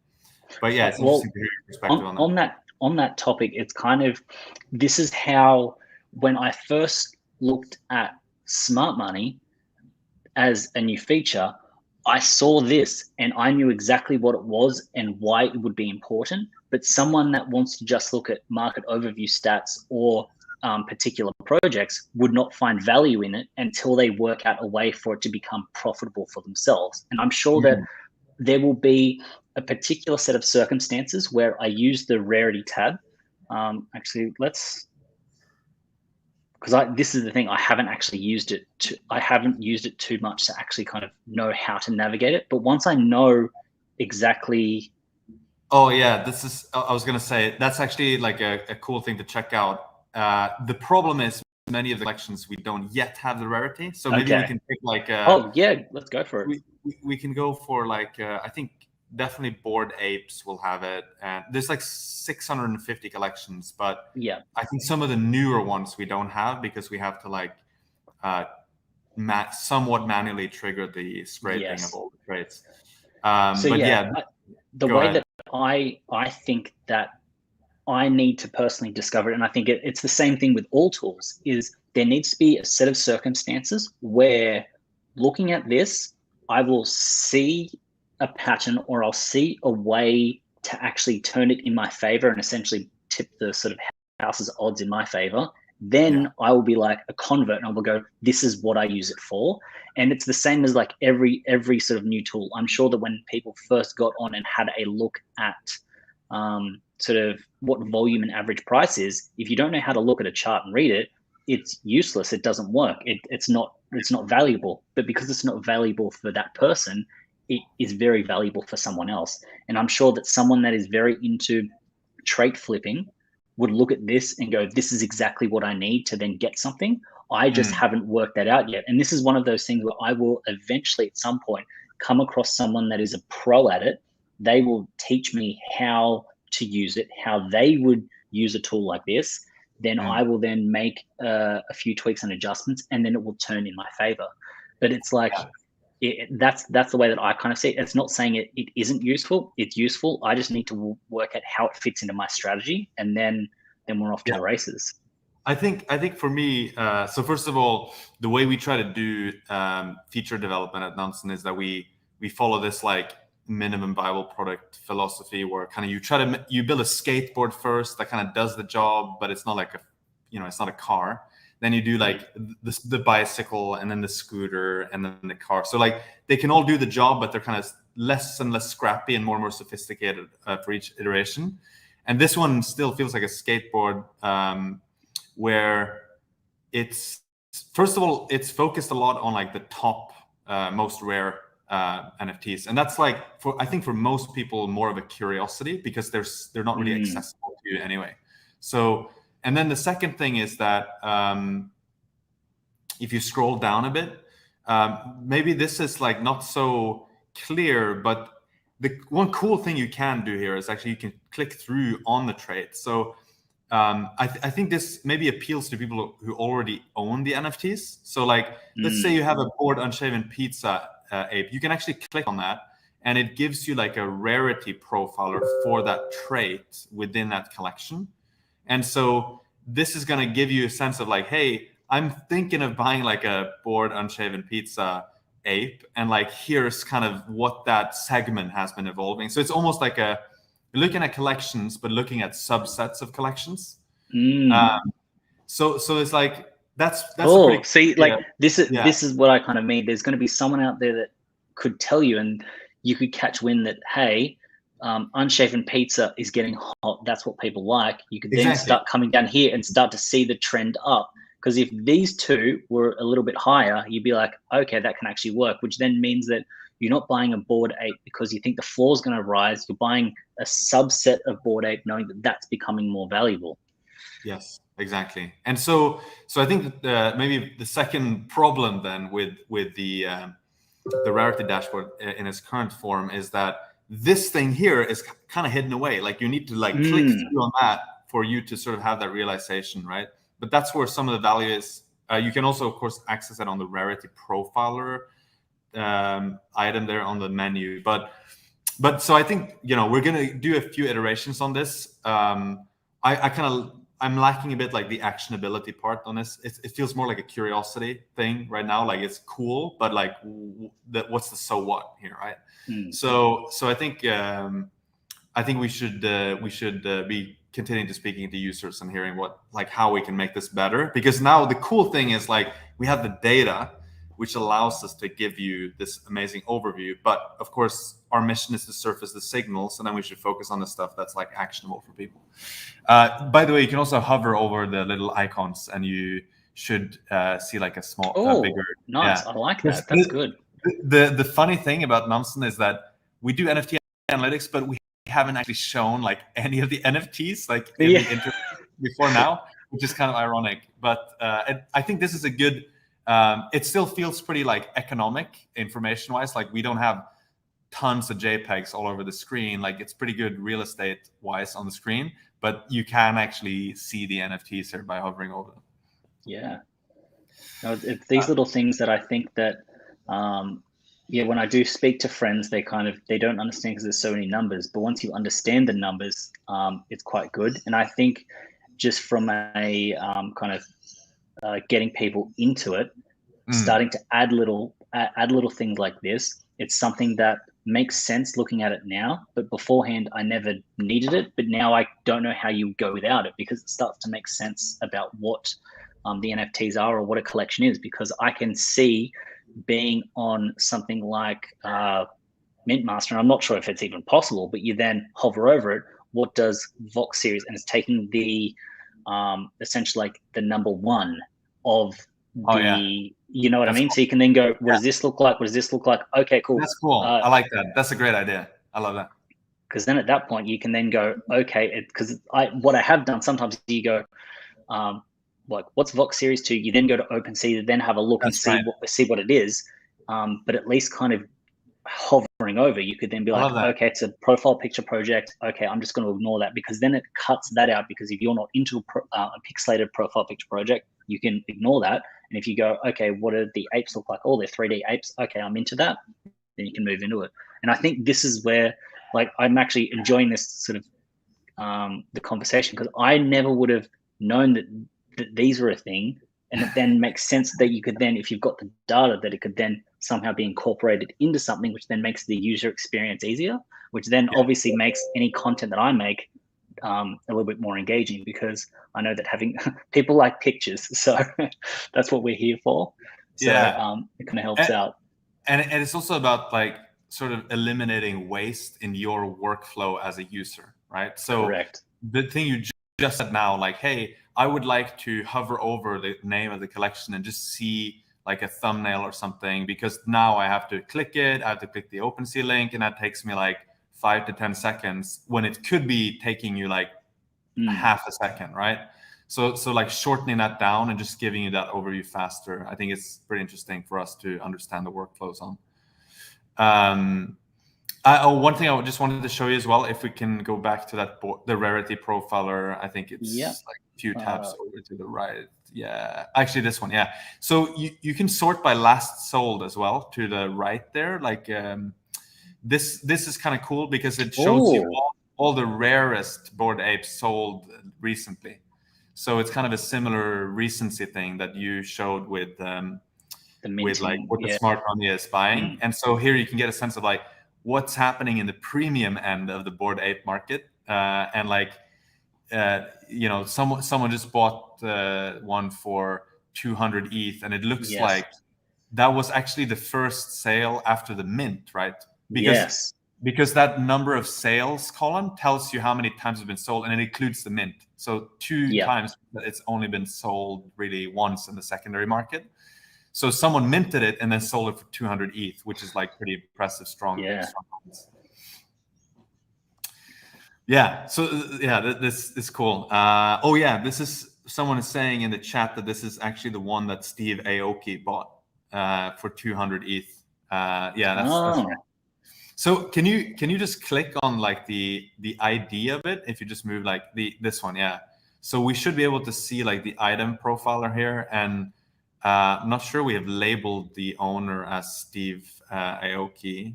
But yeah, it's interesting to hear your perspective on that. On that topic, it's kind of, this is how, when I first looked at smart money as a new feature, I saw this and I knew exactly what it was and why it would be important. But someone that wants to just look at market overview stats or particular projects would not find value in it until they work out a way for it to become profitable for themselves. And I'm sure that there will be a particular set of circumstances where I use the Rarity tab. Actually, because this is the thing, I haven't actually used it I haven't used it too much to actually kind of know how to navigate it. But once I know exactly. Oh yeah, I was gonna say, that's actually like a cool thing to check out. The problem is many of the collections we don't yet have the rarity. So maybe we can pick like oh yeah, let's go for it. We can go for like I think definitely Bored Apes will have it, and there's like 650 collections, but yeah, I think some of the newer ones we don't have because we have to like somewhat manually trigger the scraping of all the traits. So but the way that I think that I need to personally discover it, and I think it's the same thing with all tools, is there needs to be a set of circumstances where looking at this, I will see a pattern or I'll see a way to actually turn it in my favor and essentially tip the sort of house's odds in my favor. Then I will be like a convert and I will go, this is what I use it for. And it's the same as like every sort of new tool. I'm sure that when people first got on and had a look at sort of what volume and average price is, if you don't know how to look at a chart and read it, it's useless. It doesn't work. It's not valuable. But because it's not valuable for that person, it is very valuable for someone else. And I'm sure that someone that is very into trait flipping would look at this and go, this is exactly what I need to then get something. I just haven't worked that out yet. And this is one of those things where I will eventually at some point come across someone that is a pro at it. They will teach me how to use it, how they would use a tool like this. Then I will then make a few tweaks and adjustments, and then it will turn in my favor. But it's like, that's the way that I kind of see it. It's not saying it isn't useful. It's useful. I just need to work out how it fits into my strategy, and then we're off to the races. I think for me, so first of all, the way we try to do feature development at Nansen is that we follow this like minimum viable product philosophy, where kind of you build a skateboard first that kind of does the job, but it's not like it's not a car. Then you do like the bicycle, and then the scooter, and then the car. So like they can all do the job, but they're kind of less and less scrappy and more sophisticated for each iteration. And this one still feels like a skateboard, where it's, first of all, it's focused a lot on like the top most rare NFTs, and that's like I think for most people more of a curiosity because they're not really accessible to you anyway. So, and then the second thing is that if you scroll down a bit, maybe this is like not so clear, but the one cool thing you can do here is actually you can click through on the trait. So I think this maybe appeals to people who already own the NFTs. So like, let's say you have a Bored Unshaven Pizza ape, you can actually click on that, and it gives you like a rarity profiler for that trait within that collection. And so this is going to give you a sense of like, hey, I'm thinking of buying like a Bored Unshaven Pizza ape, and like here's kind of what that segment has been evolving. So it's almost like looking at collections, but looking at subsets of collections. So it's like that's pretty, see, like this is what I kind of mean. There's going to be someone out there that could tell you, and you could catch wind that, hey, Unshaven Pizza is getting hot. That's what people like. You could then start coming down here and start to see the trend up. Because if these two were a little bit higher, you'd be like, okay, that can actually work, which then means that you're not buying a Bored Ape because you think the floor is going to rise. You're buying a subset of Bored Ape knowing that that's becoming more valuable. Yes, exactly. And so I think maybe the second problem then with the Rarity dashboard in its current form is that this thing here is kind of hidden away. Like you need to like click through on that for you to sort of have that realization, right? But that's where some of the value is. You can also, of course, access it on the Rarity profiler item there on the menu. But so I think we're gonna do a few iterations on this. I'm lacking a bit like the actionability part on this. It feels more like a curiosity thing right now. Like it's cool, but like what's the so what here, right? So I think we should be continuing to speaking to users and hearing how we can make this better, because now the cool thing is like we have the data which allows us to give you this amazing overview, but of course our mission is to surface the signals, and then we should focus on the stuff that's like actionable for people. By the way, you can also hover over the little icons and you should see like a small bigger. Nice. I like that. That's good. The funny thing about Nansen is that we do NFT analytics, but we haven't actually shown like any of the NFTs like in the interview before now. which is kind of ironic. But I think this is a good. It still feels pretty like economic information-wise. Like we don't have tons of JPEGs all over the screen. Like it's pretty good real estate-wise on the screen, but you can actually see the NFTs here by hovering over them. Yeah. No, it's these little things that I think that, when I do speak to friends, they don't understand because there's so many numbers. But once you understand the numbers, it's quite good. And I think just from a getting people into it, starting to add little things like this, it's something that makes sense looking at it now. But beforehand, I never needed it. But now I don't know how you go without it, because it starts to make sense about what the NFTs are or what a collection is, because I can see being on something like Mint Master, and I'm not sure if it's even possible, but you then hover over it. What does Vox series? And it's taking the essentially like the number one of the, you know what I mean? Cool. So you can then go, what does this look like? What does this look like? Okay, cool. That's cool. I like that. That's a great idea. I love that. Because then at that point you can then go, okay, because what I have done sometimes, you go, like what's Vox Series 2? You then go to OpenSea to then have a look and see what it is. But at least kind of hovering over, you could then be like, okay, it's a profile picture project. Okay, I'm just going to ignore that, because then it cuts that out. Because if you're not into a pixelated profile picture project, you can ignore that. And if you go, okay, what do the apes look like? Oh, they're 3D apes. Okay, I'm into that. Then you can move into it. And I think this is where, like, I'm actually enjoying this sort of the conversation, because I never would have known that these were a thing. And it then makes sense that you could then, if you've got the data, that it could then somehow be incorporated into something, which then makes the user experience easier, which then obviously makes any content that I make a little bit more engaging, because I know that having people like pictures. So that's what we're here for. So it kind of helps out. And it's also about like sort of eliminating waste in your workflow as a user, right? So correct. The thing you just said now, like, hey, I would like to hover over the name of the collection and just see like a thumbnail or something, because now I have to click it, I have to click the OpenSea link, and that takes me like 5 to 10 seconds when it could be taking you like half a second, right? So like shortening that down and just giving you that overview faster, I think it's pretty interesting for us to understand the workflows on. One thing I just wanted to show you as well, if we can go back to that the Rarity profiler, I think it's like a few tabs over to the right. Yeah, actually this one, yeah. So you can sort by last sold as well to the right there. Like this is kind of cool because it shows you all the rarest Bored Apes sold recently. So it's kind of a similar recency thing that you showed with with like what the smart money is buying. And so here you can get a sense of like what's happening in the premium end of the Bored Ape market, and like someone just bought one for 200 ETH, and it looks like that was actually the first sale after the mint, right? Because that number of sales column tells you how many times it's been sold, and it includes the mint. So 2 times, but it's only been sold really once in the secondary market. So someone minted it and then sold it for 200 ETH, which is like pretty impressive, strong. So this is cool. This is someone is saying in the chat that this is actually the one that Steve Aoki bought for 200 ETH. That's right. So can you just click on like the ID of it? If you just move like this one, So we should be able to see like the item profiler here, and I'm not sure we have labeled the owner as Steve Aoki.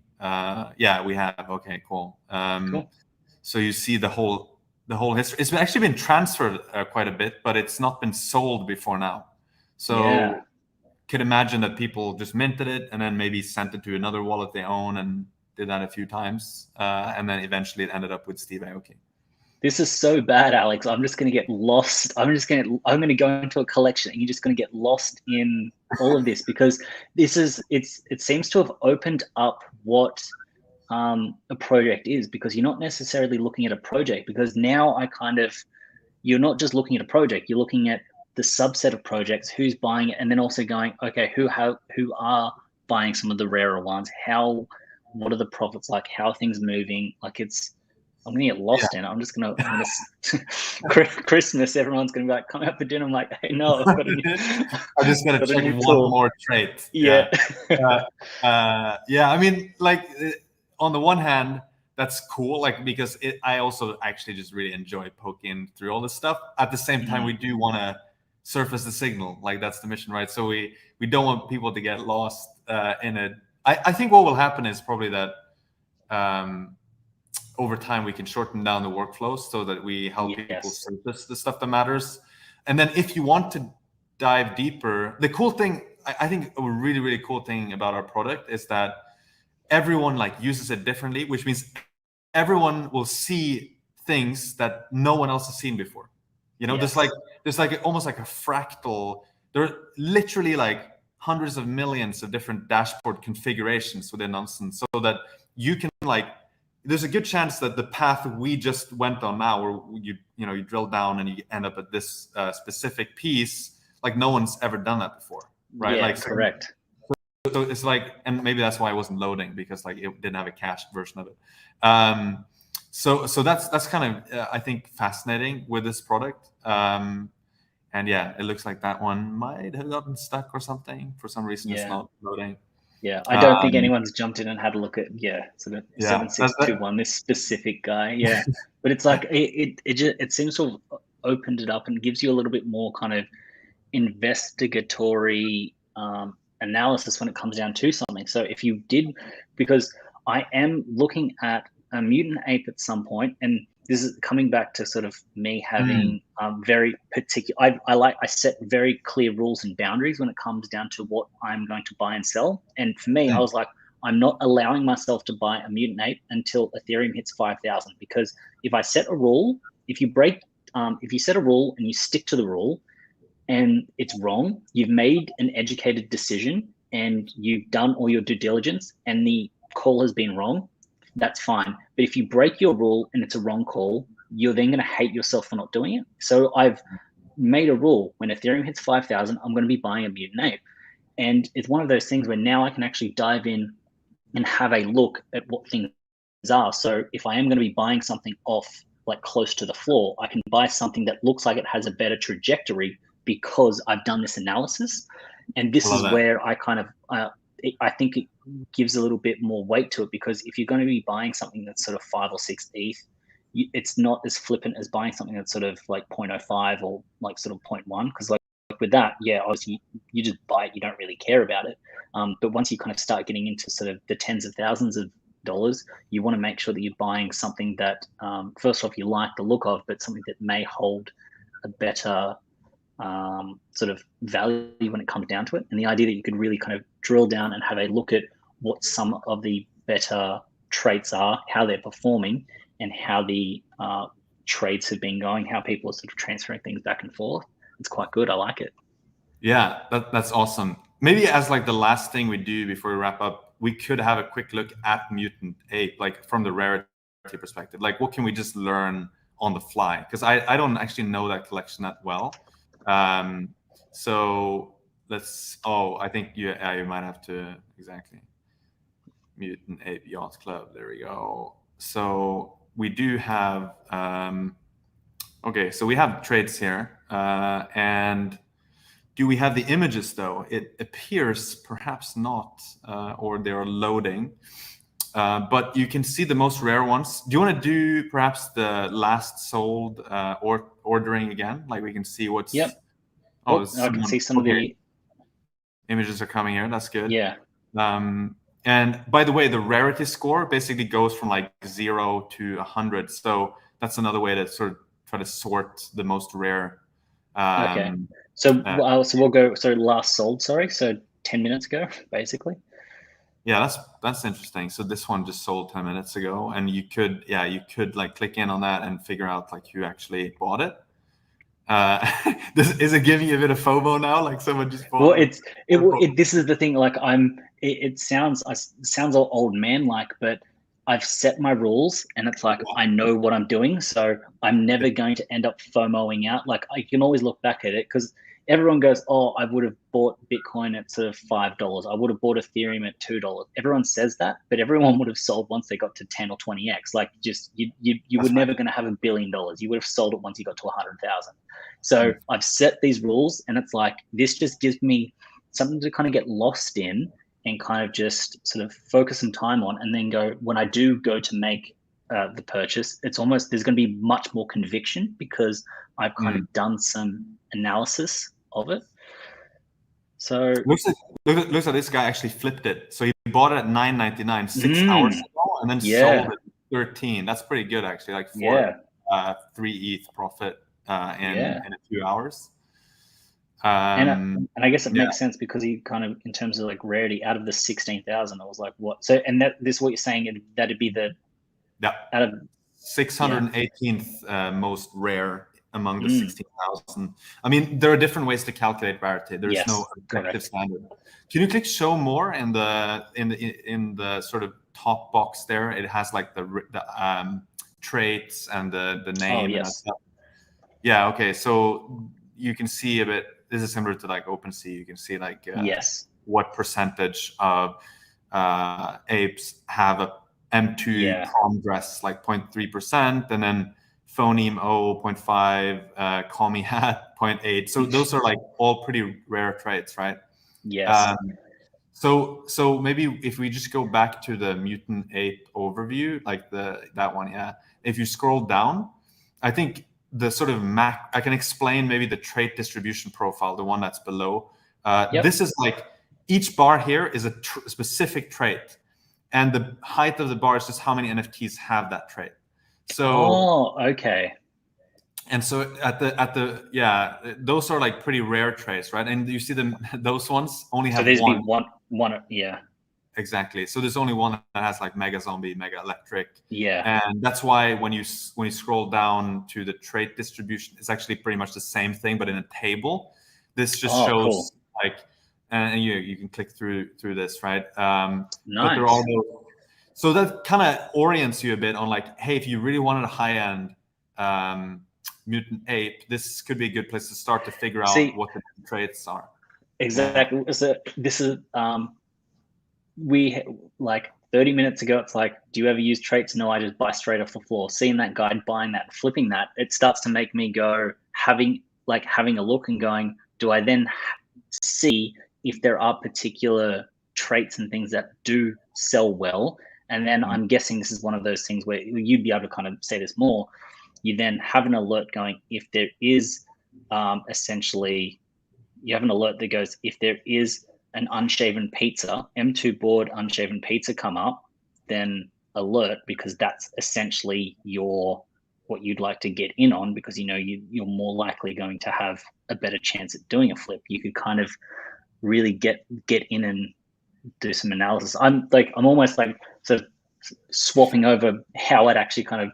We have. Okay, cool. So you see the whole history. It's actually been transferred quite a bit, but it's not been sold before now. So could imagine that people just minted it and then maybe sent it to another wallet they own and did that a few times, and then eventually it ended up with Steve Aoki. This is so bad, Alex. I'm just going to get lost. I'm going to go into a collection, and you're just going to get lost in all of this, because it seems to have opened up what a project is, because you're not necessarily looking at a project, because now you're not just looking at a project, you're looking at the subset of projects, who's buying it, and then also going, okay, who are buying some of the rarer ones, what are the profits like, how are things moving? Like I'm gonna get lost in it. I'm gonna Christmas. Everyone's gonna be like, come out for dinner. I'm like, hey, no, I've got a new, I just gotta got a check new one tool. more trait. Yeah. Yeah. I mean, like on the one hand, that's cool, like because I also actually just really enjoy poking through all this stuff. At the same time, we do want to surface the signal, like that's the mission, right? So we don't want people to get lost in it. I think what will happen is probably that over time we can shorten down the workflows so that we help people surface the stuff that matters. And then if you want to dive deeper, the cool thing, I think a really cool thing about our product is that everyone like uses it differently, which means everyone will see things that no one else has seen before. You know, there's like almost like a fractal. There are literally like hundreds of millions of different dashboard configurations within Nansen, so that you can like, there's a good chance that the path we just went on now, where you drill down and you end up at this specific piece, like no one's ever done that before, right? Yeah, like correct. So it's like, and maybe that's why it wasn't loading, because like it didn't have a cached version of it. So that's kind of I think fascinating with this product. And yeah, it looks like that one might have gotten stuck or something for some reason. It's not loading. Yeah, I don't think anyone's jumped in and had a look at sort of 7621, this specific guy. Yeah, but it's like it seems to have opened it up and gives you a little bit more kind of investigatory analysis when it comes down to something. So if you did, because I am looking at a mutant ape at some point, and this is coming back to sort of me having very particular, I set very clear rules and boundaries when it comes down to what I'm going to buy and sell. And for me, I was like, I'm not allowing myself to buy a mutant ape until Ethereum hits 5,000, because if I set a rule, if you set a rule and you stick to the rule and it's wrong, you've made an educated decision and you've done all your due diligence and the call has been wrong, that's fine. But if you break your rule and it's a wrong call, you're then going to hate yourself for not doing it. So I've made a rule: when Ethereum hits 5,000, I'm going to be buying a mutant ape. And it's one of those things where now I can actually dive in and have a look at what things are. So if I am going to be buying something off like close to the floor, I can buy something that looks like it has a better trajectory because I've done this analysis. And this is where I kind of, I think it gives a little bit more weight to it, because if you're going to be buying something that's sort of 5 or 6 ETH, it's not as flippant as buying something that's sort of like 0.05 or like sort of 0.1, because like with that, obviously you just buy it, you don't really care about it. But once you kind of start getting into sort of the tens of thousands of dollars, you want to make sure that you're buying something that first off you like the look of, but something that may hold a better sort of value when it comes down to it. And the idea that you could really kind of drill down and have a look at what some of the better traits are, how they're performing, and how the trades have been going, how people are sort of transferring things back and forth. It's quite good. I like it. Yeah, that's awesome. Maybe as like the last thing we do before we wrap up, we could have a quick look at mutant ape, like from the Rarity perspective. Like what can we just learn on the fly? Because I don't actually know that collection that well. So let's, I think you might have to, exactly. Mutant Ape Yacht Club, there we go. So we do have, okay, so we have trades here. And do we have the images though? It appears perhaps not, or they're loading. But you can see the most rare ones. Do you want to do perhaps the last sold or ordering again? Like we can see what's. Yep. Oh, I can see some of the images are coming here. That's good. Yeah. And by the way, the rarity score basically goes from like 0 to 100. So that's another way to sort of try to sort the most rare. Okay. So we'll go. So last sold. Sorry. So 10 minutes ago, basically. Yeah, that's interesting. So this one just sold 10 minutes ago, and you could like click in on that and figure out like who actually bought it. Is it giving you a bit of FOMO now? Like someone just bought it? This is the thing. Like it sounds all old man like, but I've set my rules, and it's like I know what I'm doing, so I'm never going to end up FOMOing out. Like I can always look back at it because everyone goes, "Oh, I would have bought Bitcoin at sort of $5. I would have bought Ethereum at $2." Everyone says that, but everyone would have sold once they got to 10 or 20x. Like just you were never going to have $1 billion. You would have sold it once you got to 100,000. So I've set these rules, and it's like this just gives me something to kind of get lost in and kind of just sort of focus some time on, and then go when I do go to make the purchase, it's almost there's going to be much more conviction because I've kind of done some analysis of it. So looks like this guy actually flipped it. So he bought it at $9.99 6 hours ago, and then sold it at 13. That's pretty good actually, like for 3 ETH profit in a few hours. And I guess it makes sense because he kind of, in terms of like rarity, out of the 16,000, I was like, what? So, and this is what you're saying, that'd be the out of 618th most rare among the 16,000. I mean, there are different ways to calculate rarity. There's no objective standard. Can you click show more in the sort of top box there? It has like the traits and the name. Oh, yes. Yeah. Okay. So you can see a bit. This is similar to like OpenSea. You can see like what percentage of apes have a M2 prom dress, like 0.3%, and then phoneme 0.5, commie hat 0.8. So those are like all pretty rare traits, right? Yes. So maybe if we just go back to the mutant ape overview, like that one, if you scroll down, I think the sort of I can explain maybe the trait distribution profile, the one that's below. This is like each bar here is a specific trait, and the height of the bar is just how many NFTs have that trait. So okay. And so at the those are like pretty rare traits, right? And you see them; those ones only have one. One. Exactly. So there's only one that has like mega zombie, mega electric. Yeah. And that's why when you scroll down to the trait distribution, it's actually pretty much the same thing, but in a table. This just shows like, and you can click through this, right? Nice. But there are so that kind of orients you a bit on like, hey, if you really wanted a high-end mutant ape, this could be a good place to start to figure out what the traits are. Exactly. So this is we like 30 minutes ago, it's like, do you ever use traits? No, I just buy straight off the floor. Seeing that guide, buying that, flipping that, it starts to make me go having a look and going, do I then see if there are particular traits and things that do sell well? And then I'm guessing this is one of those things where you'd be able to kind of say this more. You then have an alert going, if there is essentially, you have an alert that goes, if there is an unshaven pizza, M2 board unshaven pizza come up, then alert, because that's essentially what you'd like to get in on, because you know you're more likely going to have a better chance at doing a flip. You could kind of really get in and do some analysis. I'm almost like sort of swapping over how I'd actually kind of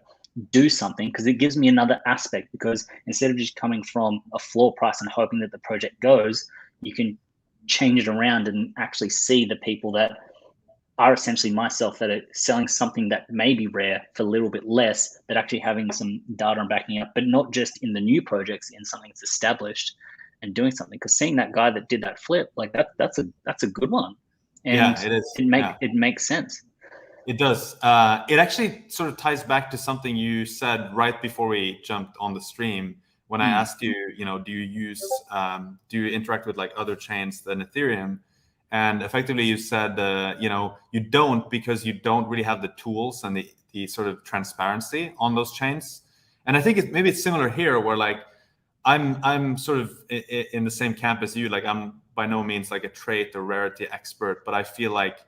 do something, because it gives me another aspect, because instead of just coming from a floor price and hoping that the project goes, you can change it around and actually see the people that are essentially myself that are selling something that may be rare for a little bit less, but actually having some data and backing up, but not just in the new projects, in something that's established and doing something. Because seeing that guy that did that flip, like that's a good one. And it is. It makes sense. It does. It actually sort of ties back to something you said right before we jumped on the stream, when I asked you, do you interact with like other chains than Ethereum? And effectively you said, you don't, because you don't really have the tools and the sort of transparency on those chains. And I think maybe it's similar here, where like I'm sort of in the same camp as you. Like I'm by no means like a trait or rarity expert, but I feel like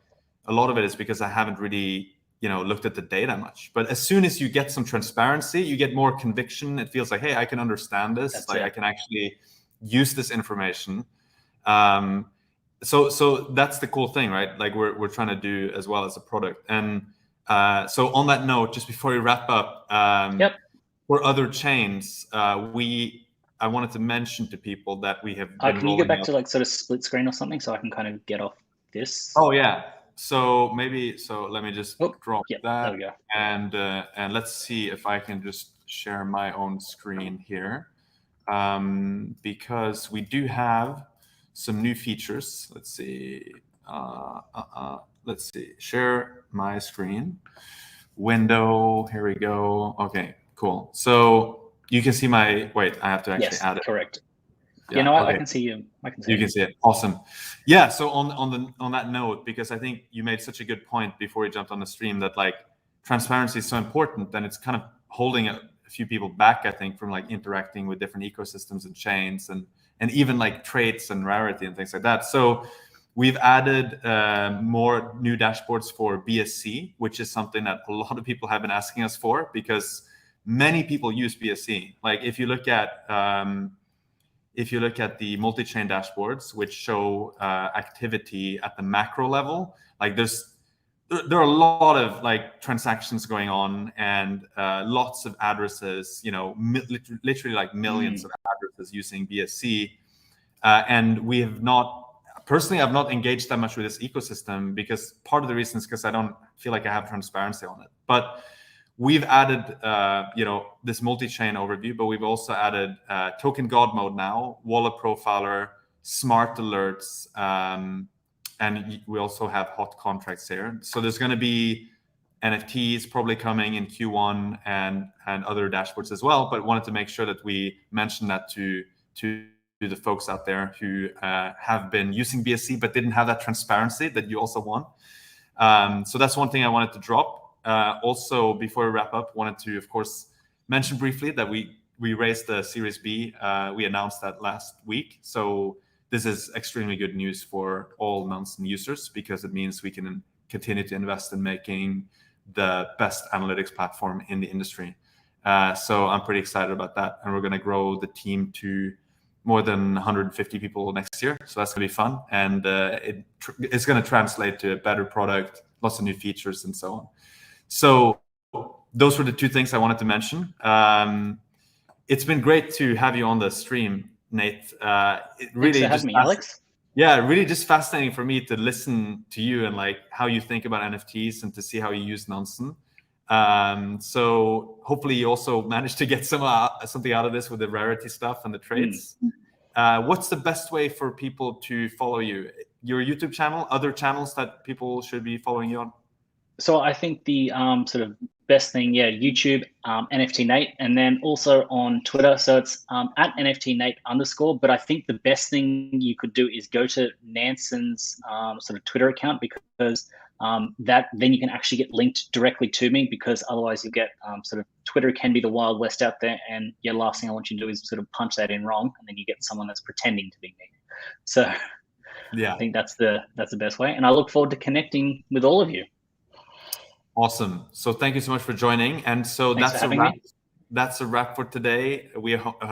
a lot of it is because I haven't really looked at the data much. But as soon as you get some transparency, you get more conviction. It feels like, hey, I can understand this. I can actually use this information. So that's the cool thing, right? Like we're trying to do as well as a product. And so on that note, just before we wrap up, for other chains, I wanted to mention to people that we have been can you go back to like sort of split screen or something, so I can kind of get off this? Oh yeah. So maybe, so let me just drop Yep, that. there we go. And let's see if I can just share my own screen here. Because we do have some new features. Let's see. Let's see. Share my screen. Window. Here we go. Okay, cool. So you can see my. Wait, I have to actually add it. Correct. Yeah, no, okay. I can see you. I can see you can see it. Awesome. Yeah. So on that note, because I think you made such a good point before you jumped on the stream that like transparency is so important, and it's kind of holding a few people back, I think, from like interacting with different ecosystems and chains and even like traits and rarity and things like that. So we've added more new dashboards for BSC, which is something that a lot of people have been asking us for, because many people use BSC. Like if you look at the multi-chain dashboards, which show activity at the macro level, like there are a lot of like transactions going on and lots of addresses, literally like millions of addresses using BSC. And we have not, personally, I've not engaged that much with this ecosystem, because part of the reason is because I don't feel like I have transparency on it. But we've added, this multi-chain overview, but we've also added token God mode now, wallet profiler, smart alerts, and we also have hot contracts here. So there's going to be NFTs probably coming in Q1 and other dashboards as well. But wanted to make sure that we mention that to the folks out there who have been using BSC but didn't have that transparency that you also want. So that's one thing I wanted to drop. Also, before we wrap up, wanted to, of course, mention briefly that we raised the Series B. We announced that last week. So this is extremely good news for all Nansen users, because it means we can continue to invest in making the best analytics platform in the industry. So I'm pretty excited about that. And we're going to grow the team to more than 150 people next year. So that's going to be fun. And it's going to translate to a better product, lots of new features and so on. So those were the two things I wanted to mention. It's been great to have you on the stream, Nate. It really Thanks for having me, Alex. Yeah, really just fascinating for me to listen to you and like how you think about NFTs and to see how you use Nansen. So hopefully you also managed to get something out of this with the Rarity stuff and the trades. What's the best way for people to follow you? Your YouTube channel, other channels that people should be following you on? So I think the sort of best thing, YouTube, NFT Nate, and then also on Twitter. So it's at NFT Nate _. But I think the best thing you could do is go to Nansen's sort of Twitter account, because then you can actually get linked directly to me, because otherwise you get sort of Twitter can be the Wild West out there, and last thing I want you to do is sort of punch that in wrong, and then you get someone that's pretending to be me. So yeah, I think that's the best way, and I look forward to connecting with all of you. Awesome. So thank you so much for joining. And so that's a wrap. That's a wrap for today. We hope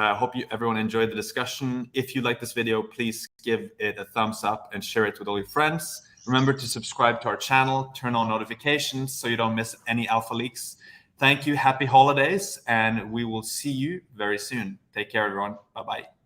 everyone enjoyed the discussion. If you like this video, please give it a thumbs up and share it with all your friends. Remember to subscribe to our channel, turn on notifications so you don't miss any alpha leaks. Thank you. Happy holidays, and we will see you very soon. Take care, everyone. Bye-bye.